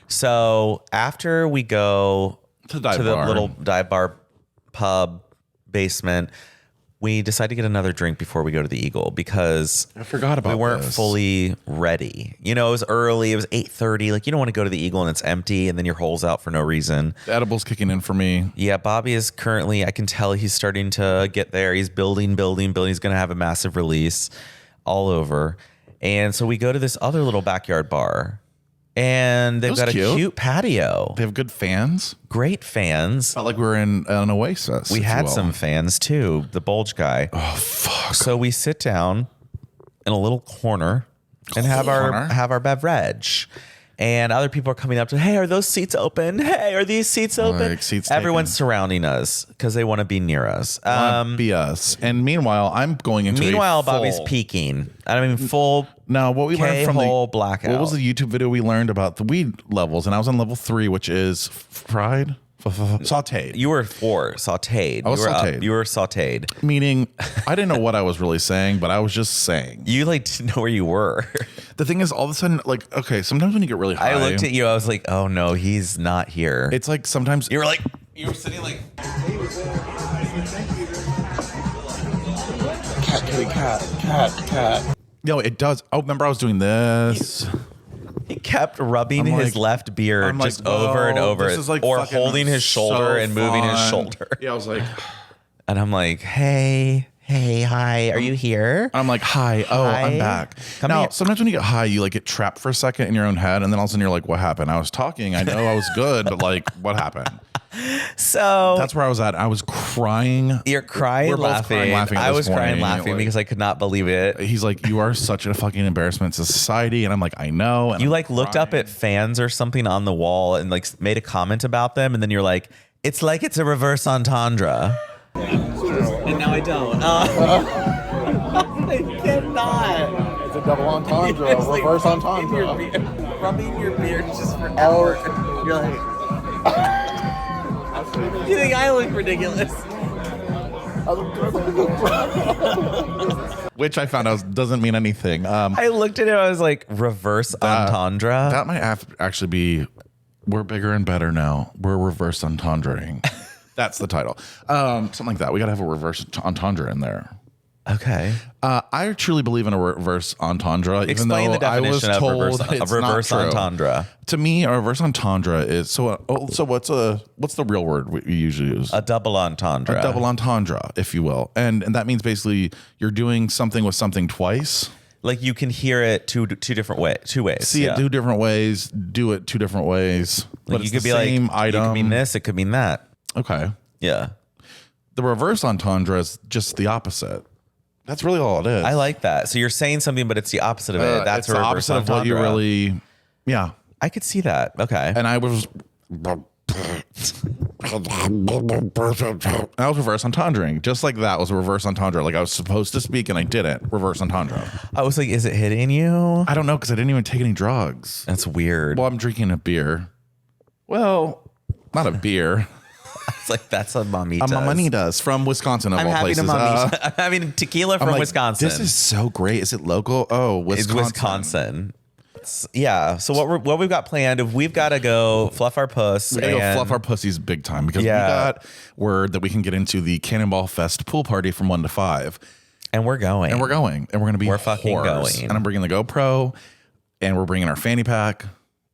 Speaker 2: So after we go to the little dive bar pub basement, we decided to get another drink before we go to the Eagle because
Speaker 1: I forgot about
Speaker 2: we weren't fully ready. It was early. It was 8:30. You don't want to go to the Eagle and it's empty and then your hole's out for no reason.
Speaker 1: The edible's kicking in for me.
Speaker 2: Yeah, Bobby is currently, I can tell he's starting to get there. He's building. He's going to have a massive release all over. And so we go to this other little backyard bar. And they've got a cute patio.
Speaker 1: They have good fans.
Speaker 2: Great fans.
Speaker 1: Felt like we were in an oasis.
Speaker 2: We had some fans too. The bulge guy.
Speaker 1: Oh, fuck.
Speaker 2: So we sit down in a little corner and have our beverage. And other people are coming up to, hey, are those seats open? Hey, are these seats open?
Speaker 1: Like, seats
Speaker 2: Everyone's
Speaker 1: taken.
Speaker 2: surrounding us because they want to be near us.
Speaker 1: Be us. And meanwhile, I'm going into
Speaker 2: Bobby's peaking. I mean, full.
Speaker 1: Now, what we learned from the
Speaker 2: blackout.
Speaker 1: What was the YouTube video we learned about the weed levels? And I was on level 3, which is fried, sauteed.
Speaker 2: You were 4, sauteed.
Speaker 1: I was sauteed.
Speaker 2: You were sauteed.
Speaker 1: Meaning, I didn't know what I was really saying, but I was just saying.
Speaker 2: You like didn't know where you were.
Speaker 1: The thing is, all of a sudden, like, okay, sometimes when you get really high,
Speaker 2: I looked at you. I was like, oh no, he's not here.
Speaker 1: It's like sometimes
Speaker 2: you were sitting like.
Speaker 1: Cat. No, it does. Oh, remember I was doing this.
Speaker 2: He kept rubbing his left beard just over and over, or holding his shoulder and moving his shoulder.
Speaker 1: Yeah, I was like,
Speaker 2: and I'm like, hey, hi, are you here?
Speaker 1: I'm like, hi. Oh, I'm back. Now, sometimes when you get high, you like get trapped for a second in your own head, and then all of a sudden you're like, what happened? I was talking. I know I was good, but like, what happened?
Speaker 2: So
Speaker 1: that's where I was at. I was crying.
Speaker 2: You're crying,
Speaker 1: We're both
Speaker 2: laughing.
Speaker 1: crying, laughing.
Speaker 2: I was crying,
Speaker 1: like,
Speaker 2: laughing because I could not believe it.
Speaker 1: He's like, you are such a fucking embarrassment to society, and I'm like, I know. And
Speaker 2: you
Speaker 1: I'm
Speaker 2: like looked up at fans or something on the wall and like made a comment about them, and then you're like, it's like it's a reverse entendre. And now I don't. I cannot.
Speaker 4: It's a double entendre, reverse entendre.
Speaker 2: Rubbing your beard just for hours. You're like, you think I look ridiculous?
Speaker 1: Which I found out doesn't mean anything.
Speaker 2: I looked at it. I was like, reverse entendre.
Speaker 1: That might actually be. We're bigger and better now. We're reverse entendreing. That's the title. Something like that. We got to have a reverse entendre in there.
Speaker 2: Okay.
Speaker 1: I truly believe in a reverse entendre.
Speaker 2: Explain the definition
Speaker 1: I was told
Speaker 2: of reverse entendre.
Speaker 1: To me, a reverse entendre is so what's the real word we usually use?
Speaker 2: A double entendre.
Speaker 1: A double entendre, if you will, and that means basically you're doing something with something twice.
Speaker 2: Like you can hear it two ways.
Speaker 1: See it two different ways. Do it two different ways.
Speaker 2: Like
Speaker 1: but
Speaker 2: you
Speaker 1: it's
Speaker 2: could
Speaker 1: the
Speaker 2: be
Speaker 1: same
Speaker 2: like,
Speaker 1: item.
Speaker 2: it could mean this. It could mean that.
Speaker 1: Okay.
Speaker 2: Yeah.
Speaker 1: The reverse entendre is just the opposite. That's really all it is.
Speaker 2: I like that. So you're saying something, but it's the opposite of it. That's
Speaker 1: it's
Speaker 2: a
Speaker 1: the
Speaker 2: reverse
Speaker 1: opposite of what you
Speaker 2: entendre.
Speaker 1: really. Yeah.
Speaker 2: I could see that. Okay.
Speaker 1: And I was. I was reverse entendring. Just like that was a reverse entendre. Like I was supposed to speak and I didn't. Reverse entendre.
Speaker 2: I was like, is it hitting you?
Speaker 1: I don't know because I didn't even take any drugs.
Speaker 2: That's weird.
Speaker 1: Well, I'm drinking a beer. Well, not a beer.
Speaker 2: It's like that's a Mamitas.
Speaker 1: A Mamanitas from Wisconsin of all places.
Speaker 2: I'm having tequila from Wisconsin.
Speaker 1: This is so great. Is it local? Oh, Wisconsin.
Speaker 2: It's Wisconsin. Yeah. So what we've got planned? We've got to go fluff our puss.
Speaker 1: We gotta go fluff our pussies big time because we got word that we can get into the Cannonball Fest pool party from 1 to 5,
Speaker 2: and we're going.
Speaker 1: And we're gonna be.
Speaker 2: We're fucking
Speaker 1: whores.
Speaker 2: going.
Speaker 1: And I'm bringing the GoPro, and we're bringing our fanny pack.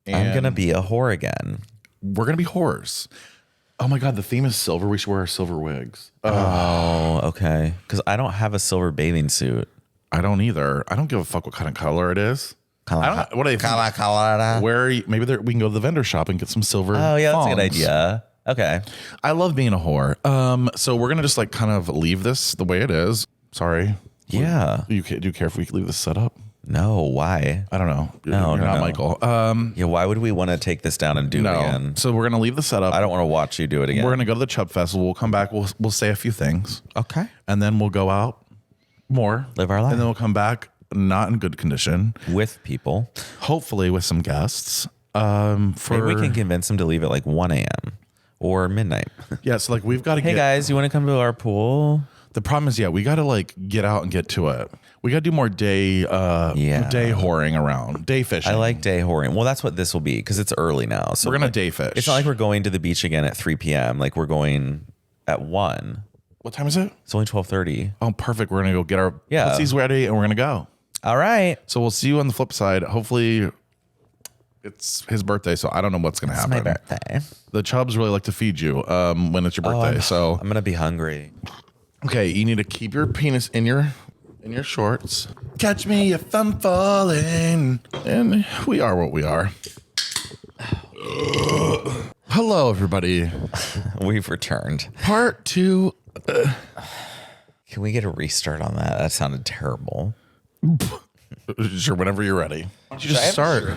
Speaker 2: I'm gonna be a whore again.
Speaker 1: We're gonna be whores. Oh my God, the theme is silver. We should wear our silver wigs.
Speaker 2: Oh, okay. Because I don't have a silver bathing suit.
Speaker 1: I don't either. I don't give a fuck what kind of color it is. What do they
Speaker 2: color?
Speaker 1: Where maybe we can go to the vendor shop and get some silver.
Speaker 2: Oh yeah, that's a good
Speaker 1: thongs.
Speaker 2: idea. Okay.
Speaker 1: I love being a whore. So we're gonna just like kind of leave this the way it is. Sorry.
Speaker 2: Yeah.
Speaker 1: Do you care if we leave this set up?
Speaker 2: No, why?
Speaker 1: I don't know.
Speaker 2: No,
Speaker 1: You're not Michael.
Speaker 2: Yeah, why would we want to take this down and do it again?
Speaker 1: So we're gonna leave the setup.
Speaker 2: I don't want to watch you do it again.
Speaker 1: We're gonna go to the Chub Festival. We'll come back. We'll say a few things.
Speaker 2: Okay.
Speaker 1: And then we'll go out more.
Speaker 2: Live our life.
Speaker 1: And then we'll come back not in good condition.
Speaker 2: With people.
Speaker 1: Hopefully with some guests.
Speaker 2: Maybe we can convince them to leave at like 1 a.m. or midnight.
Speaker 1: Yeah, so like we've got to
Speaker 2: Hey guys, you want to come to our pool?
Speaker 1: The problem is, we got to like get out and get to it. We got to do more day whoring around, day fishing.
Speaker 2: I like day whoring. Well, that's what this will be because it's early now. So
Speaker 1: we're going to day fish.
Speaker 2: It's not like we're going to the beach again at 3 p.m. Like we're going at 1.
Speaker 1: What time is it?
Speaker 2: It's only 12:30.
Speaker 1: Oh, perfect. We're going to go get our pussies ready and we're going to go.
Speaker 2: All right.
Speaker 1: So we'll see you on the flip side. Hopefully it's his birthday, so I don't know what's going to happen.
Speaker 2: It's my birthday.
Speaker 1: The Chubs really like to feed you when it's your birthday. So
Speaker 2: I'm going to be hungry.
Speaker 1: Okay, you need to keep your penis in your shorts. Catch me if I'm falling. And we are what we are. Hello, everybody.
Speaker 2: We've returned.
Speaker 1: Part 2.
Speaker 2: Can we get a restart on that? That sounded terrible.
Speaker 1: Sure, whenever you're ready. Why don't you just start?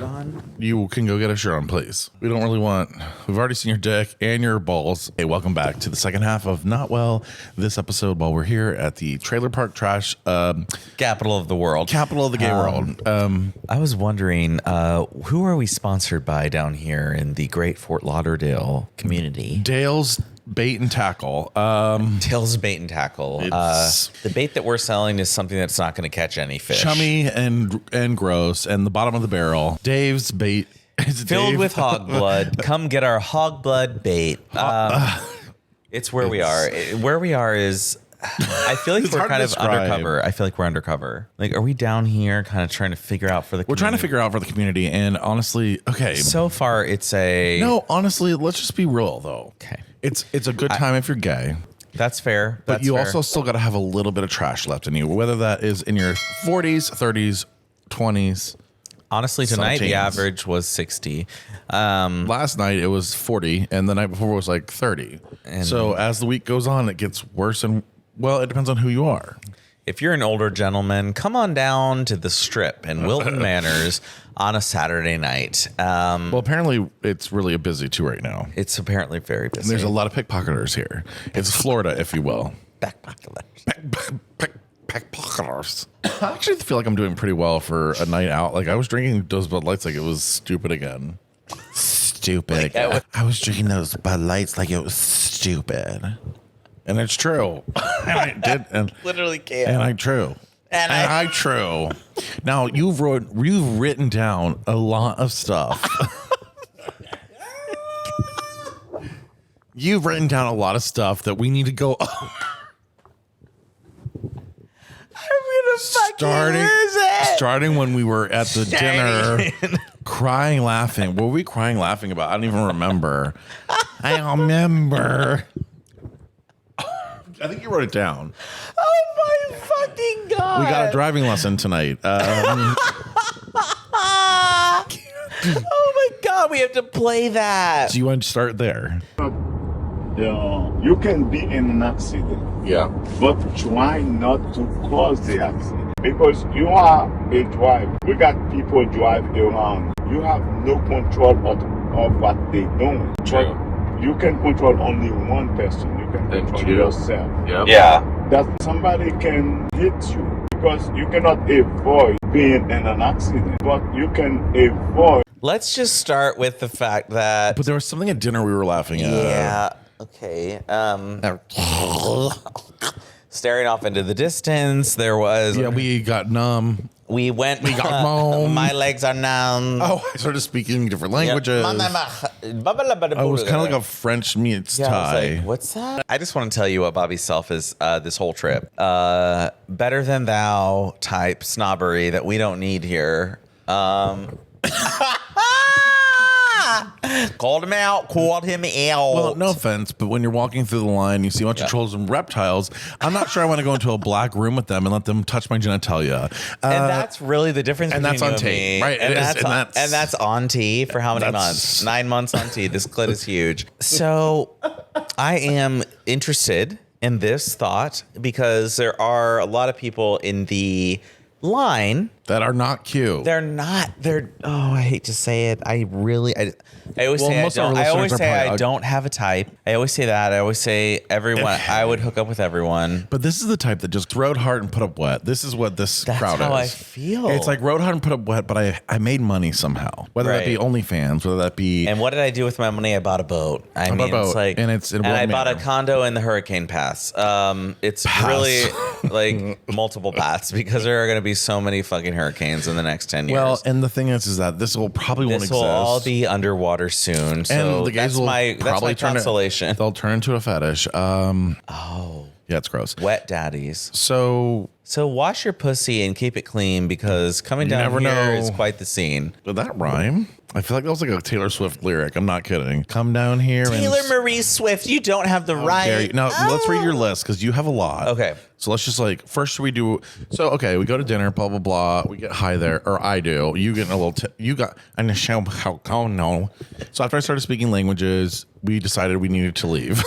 Speaker 1: You can go get a shirt on, please. We've already seen your dick and your balls. Hey, welcome back to the second half of Not Well. This episode, while we're here at the Trailer Park Trash
Speaker 2: capital of the world.
Speaker 1: Capital of the gay world.
Speaker 2: I was wondering, who are we sponsored by down here in the great Fort Lauderdale community?
Speaker 1: Dale's Bait and Tackle.
Speaker 2: Dale's Bait and Tackle. The bait that we're selling is something that's not going to catch any fish.
Speaker 1: Chummy and gross, and the bottom of the barrel. Dave's bait is
Speaker 2: filled with hog blood. Come get our hog blood bait. It's where we are. Where we are is, I feel like we're kind of undercover. I feel like we're undercover. Like, are we down here kind of trying to figure out for the community?
Speaker 1: We're trying to figure out for the community, and honestly, okay.
Speaker 2: So far, it's
Speaker 1: No, honestly, let's just be real, though.
Speaker 2: Okay.
Speaker 1: It's a good time if you're gay.
Speaker 2: That's fair.
Speaker 1: But you also still got to have a little bit of trash left in you, whether that is in your 40s, 30s, 20s.
Speaker 2: Honestly, tonight the average was 60.
Speaker 1: Last night it was 40, and the night before was like 30. And so as the week goes on, it gets worse, and well, it depends on who you are.
Speaker 2: If you're an older gentleman, come on down to the Strip in Wilton Manors on a Saturday night.
Speaker 1: Well, apparently it's really busy too right now.
Speaker 2: It's apparently very busy.
Speaker 1: And there's a lot of pickpocketers here. It's Florida, if you will. Pickpocketers. I actually feel like I'm doing pretty well for a night out. Like, I was drinking those Bud Lights like it was stupid again.
Speaker 9: Stupid. I was drinking those Bud Lights like it was stupid.
Speaker 1: And it's true. And I did. And
Speaker 2: literally can't.
Speaker 1: And I true. And I true. Now, you've written down a lot of stuff. You've written down a lot of stuff that we need to go over. Starting when we were at the dinner, crying, laughing. What were we crying, laughing about? I don't even remember. I remember. I think you wrote it down.
Speaker 2: Oh my fucking God.
Speaker 1: We got a driving lesson tonight.
Speaker 2: Oh my God, we have to play that.
Speaker 1: Do you want to start there?
Speaker 12: You can be in an accident.
Speaker 1: Yeah.
Speaker 12: But try not to cause the accident. Because you are a driver. We got people drive around. You have no control of what they do.
Speaker 3: True.
Speaker 12: You can control only one person. You can control yourself.
Speaker 3: Yep. Yeah.
Speaker 12: That somebody can hit you. Because you cannot avoid being in an accident. But you can avoid.
Speaker 2: Let's just start with the fact that.
Speaker 1: But there was something at dinner we were laughing at.
Speaker 2: Yeah. Okay. Staring off into the distance, there was.
Speaker 1: Yeah, we got numb.
Speaker 2: We got
Speaker 1: numb.
Speaker 2: My legs are numb.
Speaker 1: Oh, I started speaking different languages. I was kind of like a French meets Thai.
Speaker 2: I was like, what's that? I just want to tell you what Bobby's self is this whole trip. Better than thou type snobbery that we don't need here. Called him out.
Speaker 1: Well, no offense, but when you're walking through the line, you see a bunch of trolls and reptiles. I'm not sure I want to go into a black room with them and let them touch my genitalia.
Speaker 2: And that's really the difference between
Speaker 1: that's on tape, right?
Speaker 2: And that's on T for how many months? 9 months on T. This clit is huge. So I am interested in this thought because there are a lot of people in the line
Speaker 1: that are not cute.
Speaker 2: They're not. I hate to say it. I always say I don't have a type. I always say that. I always say everyone. I would hook up with everyone.
Speaker 1: But this is the type that just rode hard and put up wet. This is what this crowd is.
Speaker 2: That's how I feel.
Speaker 1: It's like rode hard and put up wet, but I made money somehow. Whether that be OnlyFans, whether that be.
Speaker 2: And what did I do with my money? I bought a boat. It's like, and I bought a condo in the Hurricane Pass. It's really like multiple paths because there are going to be so many fucking hurricanes in the next 10 years.
Speaker 1: Well, and the thing is that this will probably won't exist.
Speaker 2: This will all be underwater soon. So
Speaker 1: and the guys
Speaker 2: that's my consolation.
Speaker 1: They'll turn into a fetish. Yeah, it's gross.
Speaker 2: Wet daddies.
Speaker 1: So
Speaker 2: wash your pussy and keep it clean because coming down here is quite the scene.
Speaker 1: Did that rhyme? I feel like that was like a Taylor Swift lyric. I'm not kidding. Come down here.
Speaker 2: Taylor Marie Swift, you don't have the right.
Speaker 1: No, let's read your list because you have a lot.
Speaker 2: Okay.
Speaker 1: So let's just like, first we do, so okay, we go to dinner, blah, blah, blah. We get high there, or I do. You get a little, you got, and the show, oh no. So after I started speaking languages, we decided we needed to leave.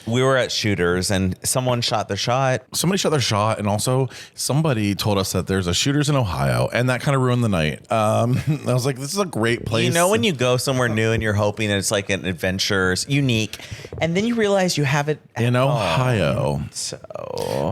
Speaker 2: We were at Shooters and someone shot the shot.
Speaker 1: Somebody shot their shot, and also somebody told us that there's a Shooters in Ohio, and that kind of ruined the night. I was like, this is a great place.
Speaker 2: You know when you go somewhere new and you're hoping that it's like an adventure, unique, and then you realize you have it
Speaker 1: in Ohio.
Speaker 2: So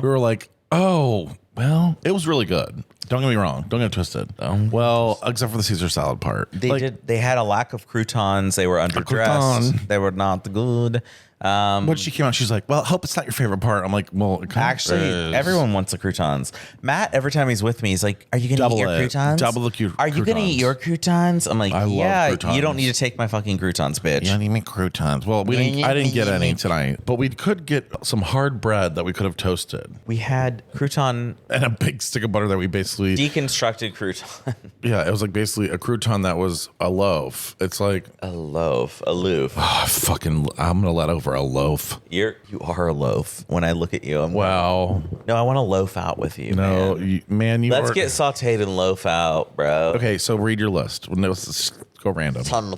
Speaker 1: we were like, oh, well, it was really good. Don't get me wrong. Don't get it twisted. Well, except for the Caesar salad part.
Speaker 2: They had a lack of croutons. They were underdressed. They were not good.
Speaker 1: When she came out, she's like, well, I hope it's not your favorite part. I'm like, well, it
Speaker 2: actually, everyone wants the croutons. Matt, every time he's with me, he's like, are you going to eat your croutons?
Speaker 1: Double the croutons.
Speaker 2: Are you going to eat your croutons? I'm like,
Speaker 1: I love croutons.
Speaker 2: You don't need to take my fucking croutons, bitch.
Speaker 1: You don't need croutons. Well, I didn't get any tonight, but we could get some hard bread that we could have toasted.
Speaker 2: We had crouton.
Speaker 1: And a big stick of butter that we basically...
Speaker 2: Deconstructed crouton.
Speaker 1: Yeah, it was like basically a crouton that was a loaf. It's like...
Speaker 2: A loaf. A loof.
Speaker 1: Oh, I'm going to let over a loaf.
Speaker 2: You are a loaf. When I look at you, I'm
Speaker 1: wow.
Speaker 2: No, I want to loaf out with you.
Speaker 1: No,
Speaker 2: man. Let's get sauteed and loaf out, bro.
Speaker 1: Okay, so read your list. Let's just go random.
Speaker 2: Well,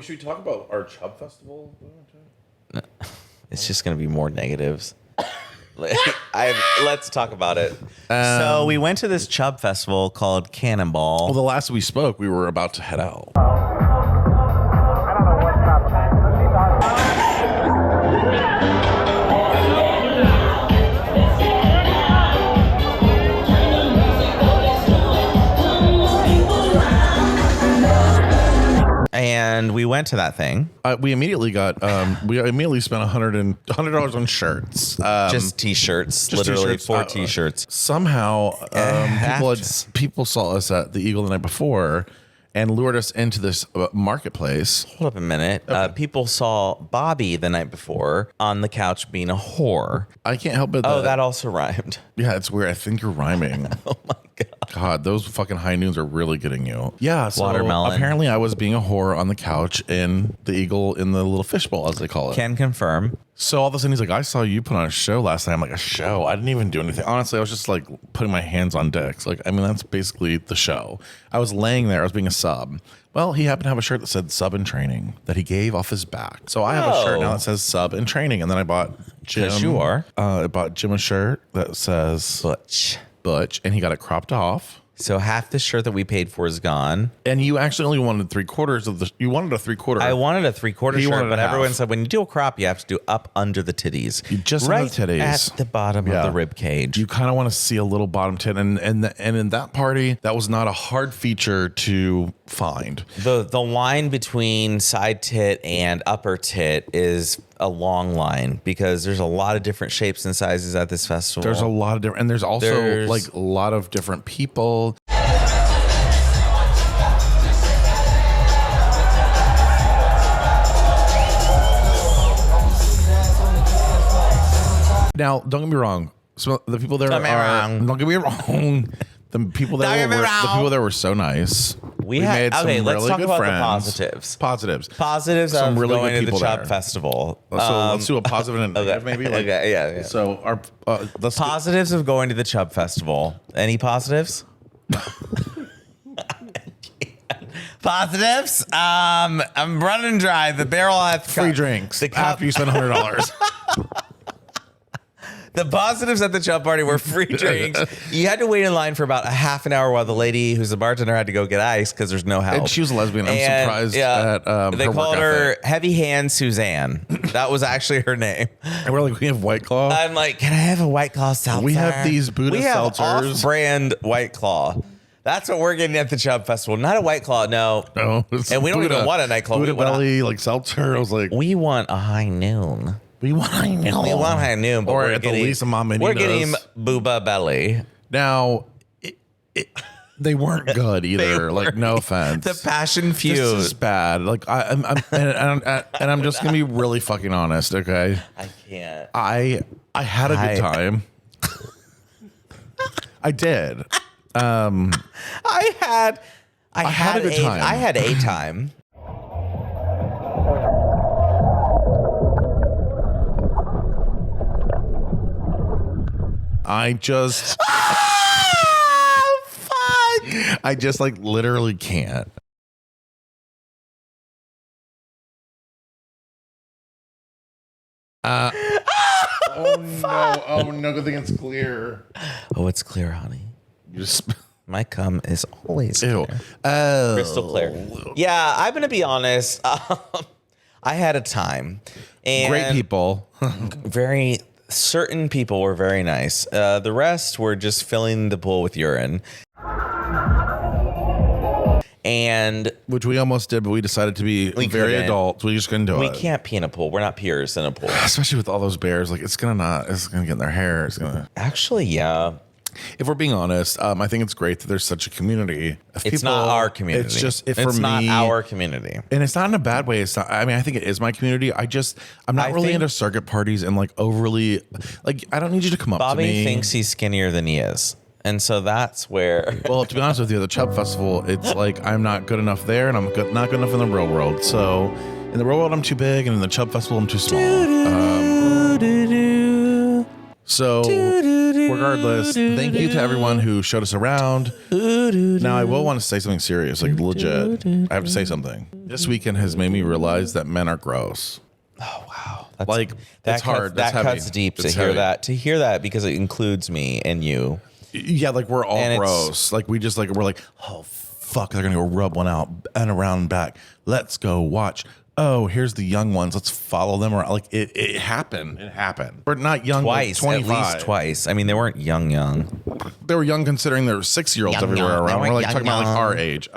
Speaker 1: should we talk about our Chub festival?
Speaker 2: It's just going to be more negatives. Let's talk about it. So we went to this Chub festival called Cannonball.
Speaker 1: Well, the last we spoke, we were about to head out.
Speaker 2: And we went to that thing.
Speaker 1: We immediately got. We immediately spent $100 on shirts.
Speaker 2: Just t-shirts, literally t-shirts. 4 t-shirts.
Speaker 1: Somehow, people saw us at the Eagle the night before and lured us into this marketplace.
Speaker 2: Hold up a minute. Okay. People saw Bobby the night before on the couch being a whore.
Speaker 1: I can't help it.
Speaker 2: That also rhymed.
Speaker 1: Yeah, it's weird. I think you're rhyming.
Speaker 2: Oh my God.
Speaker 1: God, those fucking high noons are really getting you. Yeah, so
Speaker 2: Watermelon.
Speaker 1: Apparently I was being a whore on the couch in the Eagle in the little fishbowl, as they call it.
Speaker 2: Can confirm.
Speaker 1: So all of a sudden he's like, I saw you put on a show last night. I'm like, a show? I didn't even do anything. Honestly, I was just like putting my hands on dicks. Like, I mean, that's basically the show. I was laying there. I was being a sub. Well, he happened to have a shirt that said sub in training that he gave off his back. So I have a shirt now that says sub in training. And then I bought Jim.
Speaker 2: Because you are.
Speaker 1: I bought Jim a shirt that says Butch. And he got it cropped off.
Speaker 2: So half the shirt that we paid for is gone.
Speaker 1: And you actually only wanted 3/4 of the. You wanted a 3/4.
Speaker 2: I wanted a 3/4 shirt, but everyone said when you do a crop, you have to do up under the titties.
Speaker 1: You just
Speaker 2: right
Speaker 1: under the titties,
Speaker 2: at the bottom of the rib cage.
Speaker 1: You kind of want to see a little bottom tit, and in that party, that was not a hard feature to find.
Speaker 2: The line between side tit and upper tit is a long line because there's a lot of different shapes and sizes at this festival.
Speaker 1: There's a lot of different, and there's also like a lot of different people. Now, don't get me wrong. So the people there don't get me wrong. The people there were so nice.
Speaker 2: We made some really let's talk about friends. The positives. Positives
Speaker 1: some
Speaker 2: of
Speaker 1: really
Speaker 2: going
Speaker 1: good
Speaker 2: to the
Speaker 1: people
Speaker 2: Chub
Speaker 1: there.
Speaker 2: Festival.
Speaker 1: So let's do a positive and a negative, maybe. Like,
Speaker 2: okay, yeah.
Speaker 1: So our
Speaker 2: positives of going to the Chub Festival. Any positives? Positives. I'm running dry. The barrel has
Speaker 1: free drinks after you spend $100.
Speaker 2: The positives at the Chub party were free drinks. You had to wait in line for about a half an hour while the lady who's the bartender had to go get ice because there's no help.
Speaker 1: And she was a lesbian. I'm surprised at
Speaker 2: they
Speaker 1: her
Speaker 2: called
Speaker 1: work
Speaker 2: her
Speaker 1: ethic.
Speaker 2: Heavy Hand Suzanne. That was actually her name.
Speaker 1: And we're like, we have White Claw.
Speaker 2: I'm like, can I have a White Claw seltzer?
Speaker 1: We have these Buddha seltzers.
Speaker 2: We have off-brand White Claw. That's what we're getting at the Chub Festival. Not a White Claw, no.
Speaker 1: No.
Speaker 2: And we don't even want a nightclub.
Speaker 1: Buddha belly, like seltzer. I was like,
Speaker 2: we want a high noon.
Speaker 1: We want high noon.
Speaker 2: We want high noon, but
Speaker 1: or
Speaker 2: we're
Speaker 1: at
Speaker 2: getting,
Speaker 1: the least, Mama
Speaker 2: we're getting booba belly.
Speaker 1: Now, they weren't good either. Like, no offense.
Speaker 2: The passion fuse.
Speaker 1: This is bad. Like, I'm just gonna be really fucking honest. Okay.
Speaker 2: I can't.
Speaker 1: I had a good time. I did. I had a good time.
Speaker 2: I had a time.
Speaker 1: I just
Speaker 2: fuck.
Speaker 1: I just like literally can't. Oh no, good thing it's clear.
Speaker 2: Oh, it's clear, honey.
Speaker 1: You just
Speaker 2: my cum is always
Speaker 1: ew.
Speaker 2: clear.
Speaker 1: Oh,
Speaker 2: Crystal clear. Yeah, I'm gonna be honest. I had a time. And
Speaker 1: great people.
Speaker 2: very certain people were very nice. The rest were just filling the pool with urine. And
Speaker 1: which we almost did, but we decided to be very adult. We just couldn't do it.
Speaker 2: We can't pee in a pool. We're not peers in a pool.
Speaker 1: Especially with all those bears. Like it's gonna get in their hair. It's gonna
Speaker 2: actually, yeah.
Speaker 1: If we're being honest, I think it's great that there's such a community of
Speaker 2: It's
Speaker 1: people.
Speaker 2: not our community.
Speaker 1: It's just
Speaker 2: it's
Speaker 1: for me,
Speaker 2: not our community.
Speaker 1: And it's not in a bad way. It's not. I mean, I think it is my community. I'm not really into circuit parties and like overly. Like I don't need you to come up to me.
Speaker 2: Bobby thinks he's skinnier than he is. And so that's where.
Speaker 1: Well, to be honest with you, the Chub Festival, it's like I'm not good enough there, and I'm not good enough in the real world. So, in the real world, I'm too big, and in the Chub Festival, I'm too small. So, regardless, thank you to everyone who showed us around. Now, I will want to say something serious, like legit. I have to say something. This weekend has made me realize that men are gross.
Speaker 2: Oh wow!
Speaker 1: That's hard.
Speaker 2: That
Speaker 1: That's
Speaker 2: cuts
Speaker 1: heavy.
Speaker 2: deep to
Speaker 1: It's
Speaker 2: hear
Speaker 1: heavy.
Speaker 2: that. To hear that because it includes me and you.
Speaker 1: Yeah, like we're all
Speaker 2: And
Speaker 1: gross. Like we're like, oh fuck, they're gonna go rub one out and around and back. Let's go watch. Oh, here's the young ones. Let's follow them around. Like it happened. It happened. We're not young.
Speaker 2: Twice,
Speaker 1: like
Speaker 2: at
Speaker 1: 25.
Speaker 2: least twice. I mean, they weren't young.
Speaker 1: They were young considering there were 6-year-olds
Speaker 2: Young,
Speaker 1: everywhere
Speaker 2: young. They
Speaker 1: around. We're
Speaker 2: weren't
Speaker 1: like talking about like our age.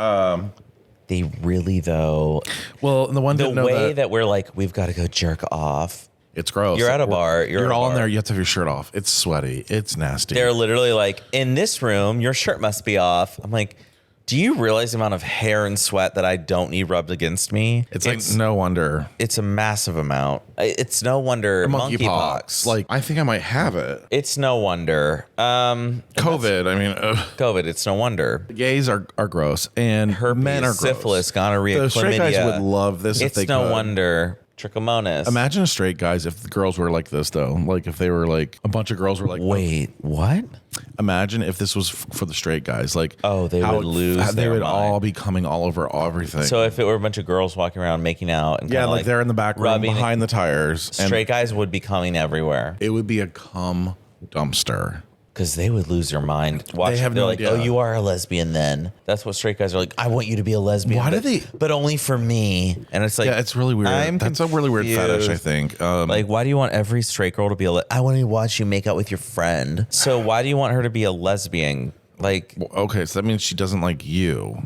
Speaker 2: They really though.
Speaker 1: Well, the one
Speaker 2: the
Speaker 1: didn't know
Speaker 2: way that we're like, we've got to go jerk off.
Speaker 1: It's gross.
Speaker 2: You're at a bar.
Speaker 1: You're
Speaker 2: at a
Speaker 1: all in
Speaker 2: bar.
Speaker 1: there. You have to have your shirt off. It's sweaty. It's nasty.
Speaker 2: They're literally like, in this room, your shirt must be off. I'm like, do you realize the amount of hair and sweat that I don't need rubbed against me?
Speaker 1: It's like no wonder.
Speaker 2: It's a massive amount. It's no wonder monkeypox.
Speaker 1: Like I think I might have it.
Speaker 2: It's no wonder.
Speaker 1: COVID. I mean,
Speaker 2: COVID. It's no wonder.
Speaker 1: Gays are gross, and
Speaker 2: Herpes,
Speaker 1: men are gross.
Speaker 2: syphilis, gonorrhea,
Speaker 1: The straight guys
Speaker 2: chlamydia.
Speaker 1: would love this if
Speaker 2: It's
Speaker 1: they
Speaker 2: no
Speaker 1: could.
Speaker 2: wonder. Trichomonas.
Speaker 1: Imagine a straight guys if the girls were like this though. Like if they were like a bunch of girls were like,
Speaker 2: wait, what?
Speaker 1: Imagine if this was for the straight guys. Like,
Speaker 2: oh, they would lose.
Speaker 1: They
Speaker 2: their
Speaker 1: would
Speaker 2: mind.
Speaker 1: all be coming all over everything.
Speaker 2: So if it were a bunch of girls walking around making out, and
Speaker 1: yeah,
Speaker 2: kinda
Speaker 1: like they're in the back room
Speaker 2: rubbing
Speaker 1: behind the tires. and
Speaker 2: straight guys would be coming everywhere
Speaker 1: it would be a cum dumpster.
Speaker 2: because they would lose their mind.
Speaker 1: They have
Speaker 2: They're
Speaker 1: no
Speaker 2: like,
Speaker 1: idea.
Speaker 2: oh, you are a lesbian then. That's what straight guys are like. I want you to be a lesbian.
Speaker 1: Why do
Speaker 2: but-
Speaker 1: they-
Speaker 2: But only for me. And it's like,
Speaker 1: Yeah, it's really weird. That's a really weird fetish, I
Speaker 2: confused.
Speaker 1: think.
Speaker 2: Like, why do you want every straight girl to be I want to watch you make out with your friend. So why do you want her to be a lesbian? Like,
Speaker 1: okay, so that means she doesn't like you.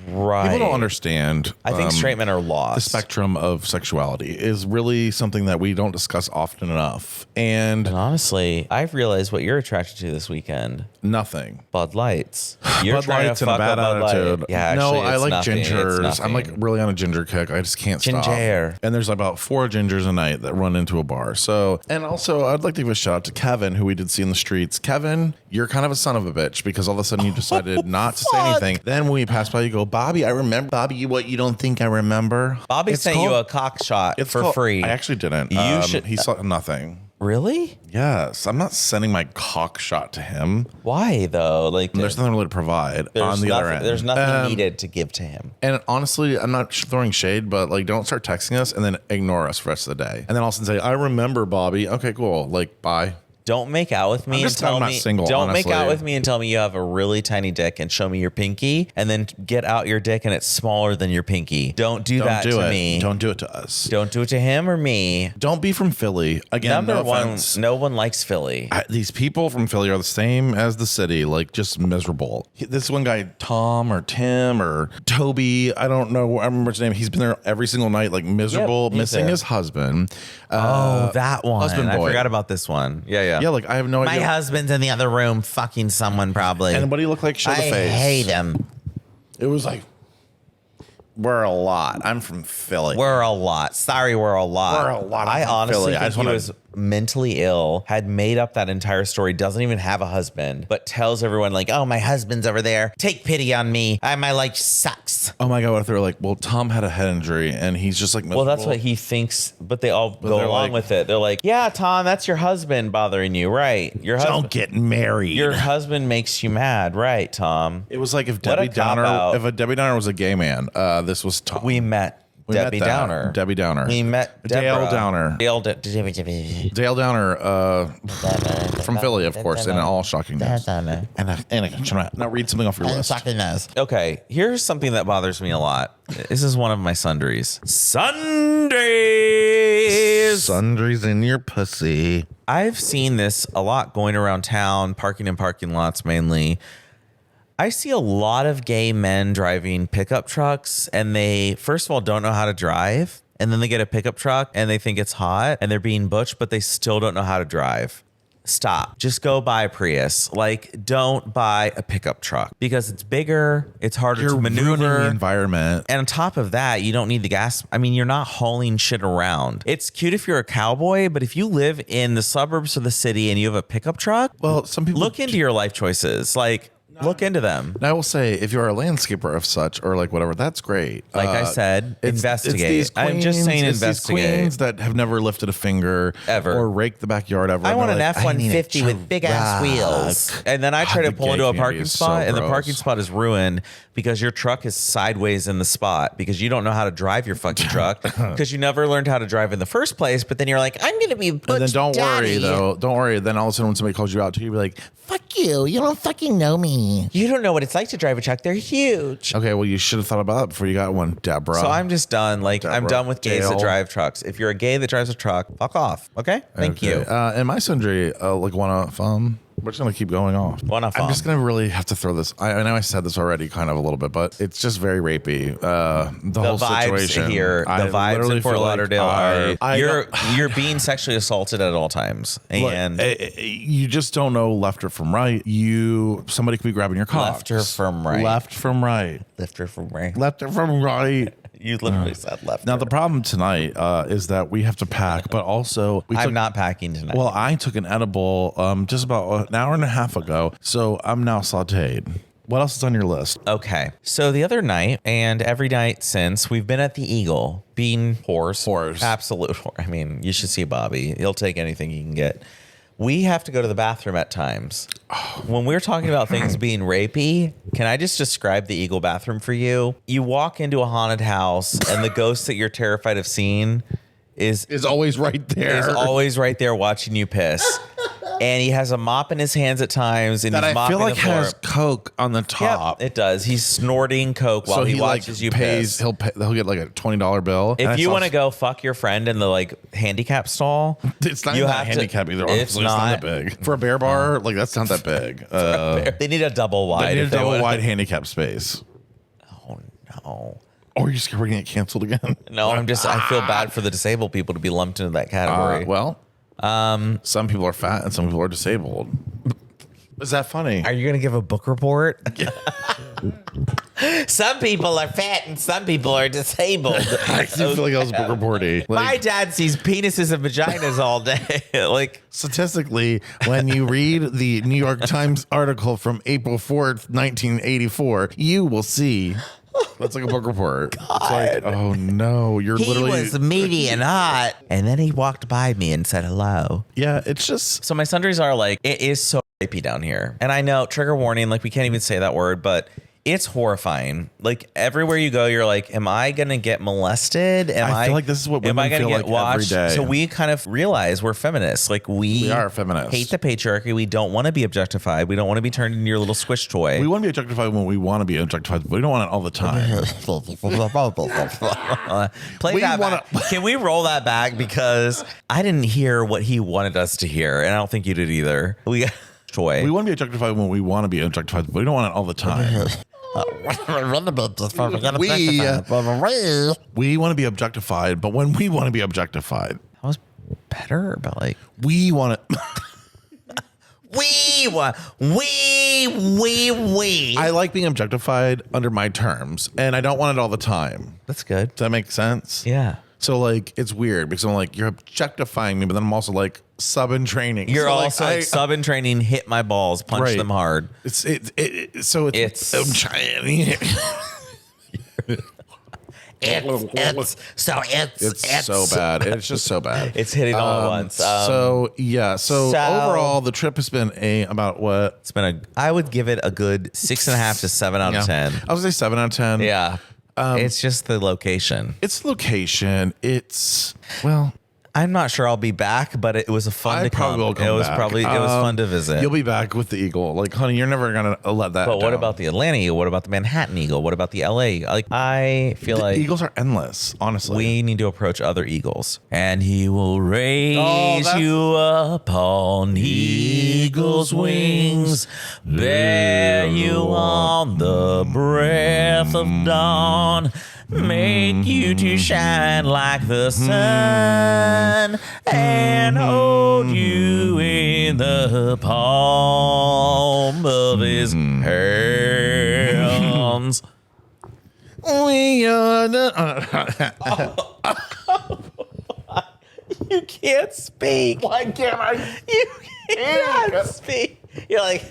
Speaker 2: right.
Speaker 1: People don't understand.
Speaker 2: I think straight men are lost.
Speaker 1: The spectrum of sexuality is really something that we don't discuss often enough. And
Speaker 2: honestly, I've realized what you're attracted to this weekend.
Speaker 1: Nothing.
Speaker 2: Bud Lights. You're
Speaker 1: Bud
Speaker 2: trying
Speaker 1: Lights
Speaker 2: to
Speaker 1: and a
Speaker 2: fuck
Speaker 1: bad
Speaker 2: Bud Light.
Speaker 1: attitude.
Speaker 2: Yeah,
Speaker 1: no,
Speaker 2: actually,
Speaker 1: I
Speaker 2: it's
Speaker 1: like
Speaker 2: nothing. It's
Speaker 1: gingers. I'm like
Speaker 2: nothing.
Speaker 1: really on a ginger kick. I just can't stop.
Speaker 2: Ginger.
Speaker 1: And there's about 4 gingers a night that run into a bar. So, and also I'd like to give a shout out to Kevin, who we did see in the streets. Kevin, you're kind of a son of a bitch because all of a sudden you decided not to say anything. Then when we pass by, you go, Bobby, I remember. Bobby, what you don't think I remember?
Speaker 2: Bobby
Speaker 1: It's
Speaker 2: sent you
Speaker 1: called-
Speaker 2: a cock shot
Speaker 1: It's
Speaker 2: for
Speaker 1: called-
Speaker 2: free.
Speaker 1: I actually didn't.
Speaker 2: You should.
Speaker 1: He saw nothing.
Speaker 2: Really?
Speaker 1: Yes, I'm not sending my cock shot to him.
Speaker 2: Why though? Like,
Speaker 1: There's nothing really to provide on the other end.
Speaker 2: There's nothing needed to give to him.
Speaker 1: And honestly, I'm not throwing shade, but like, don't start texting us and then ignore us for the rest of the day. And then all of a sudden say, I remember Bobby. Okay, cool. Like, bye.
Speaker 2: Don't make out with me
Speaker 1: I'm
Speaker 2: and
Speaker 1: just glad
Speaker 2: tell
Speaker 1: I'm not
Speaker 2: me.
Speaker 1: single,
Speaker 2: Don't make
Speaker 1: honestly.
Speaker 2: out with me and tell me you have a really tiny dick and show me your pinky, and then get out your dick and it's smaller than your pinky. Don't do that to me.
Speaker 1: Don't do it to us.
Speaker 2: Don't do it to him or me.
Speaker 1: Don't be from Philly. Again,
Speaker 2: Number
Speaker 1: no
Speaker 2: one,
Speaker 1: offense.
Speaker 2: no one likes Philly.
Speaker 1: These people from Philly are the same as the city, like just miserable. This one guy, Tom or Tim or Toby, I don't know. I remember his name. He's been there every single night, like miserable,
Speaker 2: Yep, he's
Speaker 1: missing
Speaker 2: there.
Speaker 1: his husband.
Speaker 2: That one.
Speaker 1: Husband
Speaker 2: I
Speaker 1: boy.
Speaker 2: forgot about this one. Yeah.
Speaker 1: Yeah, like I have no
Speaker 2: My
Speaker 1: idea.
Speaker 2: husband's in the other room fucking someone probably.
Speaker 1: And what do you look like? Show the
Speaker 2: I
Speaker 1: face.
Speaker 2: hate him.
Speaker 1: It was like, We're a lot. I'm from Philly.
Speaker 2: We're a lot. Sorry, we're a lot.
Speaker 1: We're a lot.
Speaker 2: I honestly
Speaker 1: Philly.
Speaker 2: think he was mentally ill, had made up that entire story, doesn't even have a husband, but tells everyone like, oh, my husband's over there. Take pity on me. My life sucks.
Speaker 1: Oh my God, what if they were like, well, Tom had a head injury and he's just like miserable.
Speaker 2: Well, that's what he thinks, but they all go along with it. They're like, yeah, Tom, that's your husband bothering you, right? Your husband.
Speaker 1: Don't get married.
Speaker 2: Your husband makes you mad, right, Tom?
Speaker 1: It was like if Debbie Downer was a gay man, this was Tom.
Speaker 2: We met Debbie Downer.
Speaker 1: Debbie Downer.
Speaker 2: We met
Speaker 1: Dale Downer.
Speaker 2: Dale
Speaker 1: Downer from Philly, of course, in all shockingness. Now read something off your list.
Speaker 2: Okay, here's something that bothers me a lot. This is one of my sundries. Sundries!
Speaker 1: Sundries in your pussy.
Speaker 2: I've seen this a lot going around town, parking in parking lots mainly. I see a lot of gay men driving pickup trucks, and they, first of all, don't know how to drive. And then they get a pickup truck and they think it's hot and they're being butch, but they still don't know how to drive. Stop. Just go buy a Prius. Like, don't buy a pickup truck because it's bigger. It's harder to maneuver.
Speaker 1: Ruining the environment.
Speaker 2: And on top of that, you don't need the gas. I mean, you're not hauling shit around. It's cute if you're a cowboy, but if you live in the suburbs of the city and you have a pickup truck,
Speaker 1: well, some people
Speaker 2: look into your life choices. Like, look into them.
Speaker 1: And I will say, if you're a landscaper of such or like whatever, that's great.
Speaker 2: Like I said, investigate. I'm just saying investigate.
Speaker 1: These queens that have never lifted a finger
Speaker 2: ever
Speaker 1: or raked the backyard ever.
Speaker 2: I want an F-150 with big ass wheels. And then I try to pull into a parking spot and the parking spot is ruined because your truck is sideways in the spot because you don't know how to drive your fucking truck because you never learned how to drive in the first place. But then you're like, I'm going to be a butch
Speaker 1: And then don't
Speaker 2: daddy.
Speaker 1: worry though. Don't worry. Then all of a sudden when somebody calls you out too, you'll be like,
Speaker 9: Fuck you. You don't fucking know me.
Speaker 2: You don't know what it's like to drive a truck. They're huge.
Speaker 1: okay, well, you should have thought about that before you got one, Deborah.
Speaker 2: So I'm just done. Like, I'm done with gays that drive trucks. If you're a gay that drives a truck, fuck off. Okay? Thank you.
Speaker 1: And my sundry, like one of we're just gonna keep going off. I'm just gonna really have to throw this. I know I said this already, kind of a little bit, but it's just very rapey. The whole
Speaker 2: vibes
Speaker 1: situation
Speaker 2: here, the vibes in Fort Lauderdale are you're being sexually assaulted at all times, and
Speaker 1: you just don't know left or from right. Somebody could be grabbing your cock.
Speaker 2: Left or from right.
Speaker 1: Left from right.
Speaker 2: Left or from right.
Speaker 1: Left or from right.
Speaker 2: You literally said left.
Speaker 1: Now the problem tonight is that we have to pack, but also
Speaker 2: I'm not packing tonight.
Speaker 1: Well, I took an edible just about an hour and a half ago, so I'm now sautéed. What else is on your list?
Speaker 2: Okay, so the other night and every night since, we've been at the Eagle, being whores. Absolute whore. I mean, you should see Bobby. He'll take anything he can get. We have to go to the bathroom at times. When we're talking about things being rapey, can I just describe the Eagle bathroom for you? You walk into a haunted house and the ghost that you're terrified of seeing is
Speaker 1: always right there.
Speaker 2: Is always right there watching you piss. And he has a mop in his hands at times, and
Speaker 1: that
Speaker 2: he's
Speaker 1: I feel
Speaker 2: mopping
Speaker 1: like
Speaker 2: the floor.
Speaker 1: has Coke on the top.
Speaker 2: Yep, it does. He's snorting Coke while he watches you piss.
Speaker 1: He'll get like a $20 bill.
Speaker 2: If you want to go fuck your friend in the like handicap stall,
Speaker 1: it's not that handicap either. It's not that big for a bear bar. Like that's not that big.
Speaker 2: They need a double wide.
Speaker 1: They need a double wide handicap space.
Speaker 2: Oh no.
Speaker 1: Or are you scared we're gonna get canceled again?
Speaker 2: No, I feel bad for the disabled people to be lumped into that category.
Speaker 1: Some people are fat and some people are disabled. Is that funny?
Speaker 2: Are you going to give a book report? Some people are fat and some people are disabled.
Speaker 1: I feel like I was book reporty.
Speaker 2: My dad sees penises and vaginas all day. Like
Speaker 1: statistically, when you read the New York Times article from April 4th, 1984, you will see. That's like a book report. God. It's like, oh no,
Speaker 2: he was meaty and hot, and then he walked by me and said hello.
Speaker 1: Yeah, it's just
Speaker 2: so my sundries are like it is so rapey down here, and I know trigger warning, like we can't even say that word, but it's horrifying. Like everywhere you go, you're like, am I gonna get molested?
Speaker 1: I feel like this is what women feel like every day.
Speaker 2: So we kind of realize we're feminists. Like we
Speaker 1: are feminists.
Speaker 2: Hate the patriarchy. We don't want to be objectified. We don't want to be turned into your little squish toy.
Speaker 1: We want to be objectified when we want to be objectified, but we don't want it all the time.
Speaker 2: Play that back. Can we roll that back? Because I didn't hear what he wanted us to hear, and I don't think you did either. We want to
Speaker 1: be objectified when we want to be objectified, but we don't want it all the time. We want to be objectified, but when we want to be objectified,
Speaker 2: that was better. But like
Speaker 1: we want to, I like being objectified under my terms, and I don't want it all the time.
Speaker 2: That's good.
Speaker 1: Does that make sense?
Speaker 2: Yeah.
Speaker 1: So like it's weird because I'm like, you're objectifying me, but then I'm also like sub in training.
Speaker 2: You're
Speaker 1: so,
Speaker 2: also like sub in training, hit my balls, punch
Speaker 1: Right.
Speaker 2: them hard.
Speaker 1: It's I'm trying. It's so bad. It's just so bad.
Speaker 2: It's hitting all at once.
Speaker 1: So overall, the trip has been about what?
Speaker 2: It's been I would give it a good 6.5 to 7 out of 10.
Speaker 1: I would say 7 out of 10.
Speaker 2: Yeah. It's just the location.
Speaker 1: It's location.
Speaker 2: I'm not sure I'll be back, but it was a fun to come.
Speaker 1: Will come
Speaker 2: it was
Speaker 1: back.
Speaker 2: probably it was fun to visit.
Speaker 1: You'll be back with the Eagle. Like, honey, you're never gonna let that.
Speaker 2: But what
Speaker 1: down.
Speaker 2: about the Atlanta Eagle? What about the Manhattan Eagle? What about the LA? Like, I feel
Speaker 1: the
Speaker 2: like
Speaker 1: Eagles are endless. Honestly,
Speaker 2: we need to approach other Eagles, and he will raise you up on eagle's wings, bear you on the breath of dawn. Make you to shine like the sun and hold you in the palm of his hands.
Speaker 1: We are
Speaker 2: You can't speak.
Speaker 1: Why can't I?
Speaker 2: You can't speak. You're like,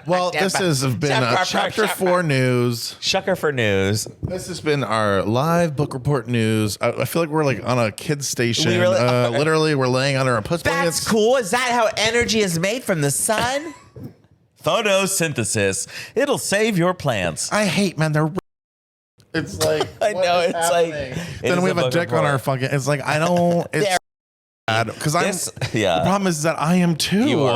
Speaker 1: well, this has been Chapter 4 news.
Speaker 2: Shucker for news.
Speaker 1: This has been our live book report news. I feel like we're like on a kid's station.
Speaker 2: We really are.
Speaker 1: Literally, we're laying under a puss
Speaker 2: That's cool. Is that how energy is made from the sun? Photosynthesis. It'll save your plants.
Speaker 1: I hate men. They're. It's like
Speaker 2: I know. It's
Speaker 1: happening?
Speaker 2: like
Speaker 1: Then we have a dick on our fucking. It's like I don't. It's bad because I'm.
Speaker 2: Yeah.
Speaker 1: The problem is that I am too.
Speaker 2: You are.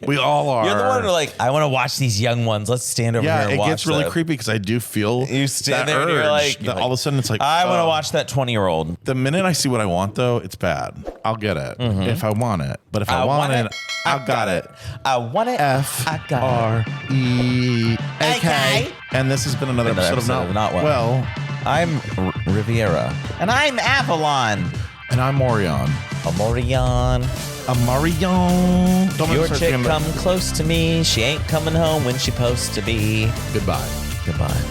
Speaker 1: We all are.
Speaker 2: You're the one who like, I want to watch these young ones. Let's stand over here and watch
Speaker 1: it gets really
Speaker 2: them.
Speaker 1: creepy because I do feel
Speaker 2: You stand
Speaker 1: that
Speaker 2: there and
Speaker 1: urge.
Speaker 2: you're like,
Speaker 1: that all of a sudden it's like,
Speaker 2: I want to watch that 20-year-old.
Speaker 1: The minute I see what I want, though, it's bad. I'll get it if I want it. But if I want it, I got it.
Speaker 2: I want it.
Speaker 1: FREAK. And this has been another episode of Not Well.
Speaker 2: I'm Riviera. And I'm Avalon.
Speaker 1: And I'm Morion.
Speaker 2: Amorion.
Speaker 1: Don't
Speaker 2: Your chick come close to me. She ain't coming home when she supposed to be.
Speaker 1: Goodbye.
Speaker 2: Goodbye.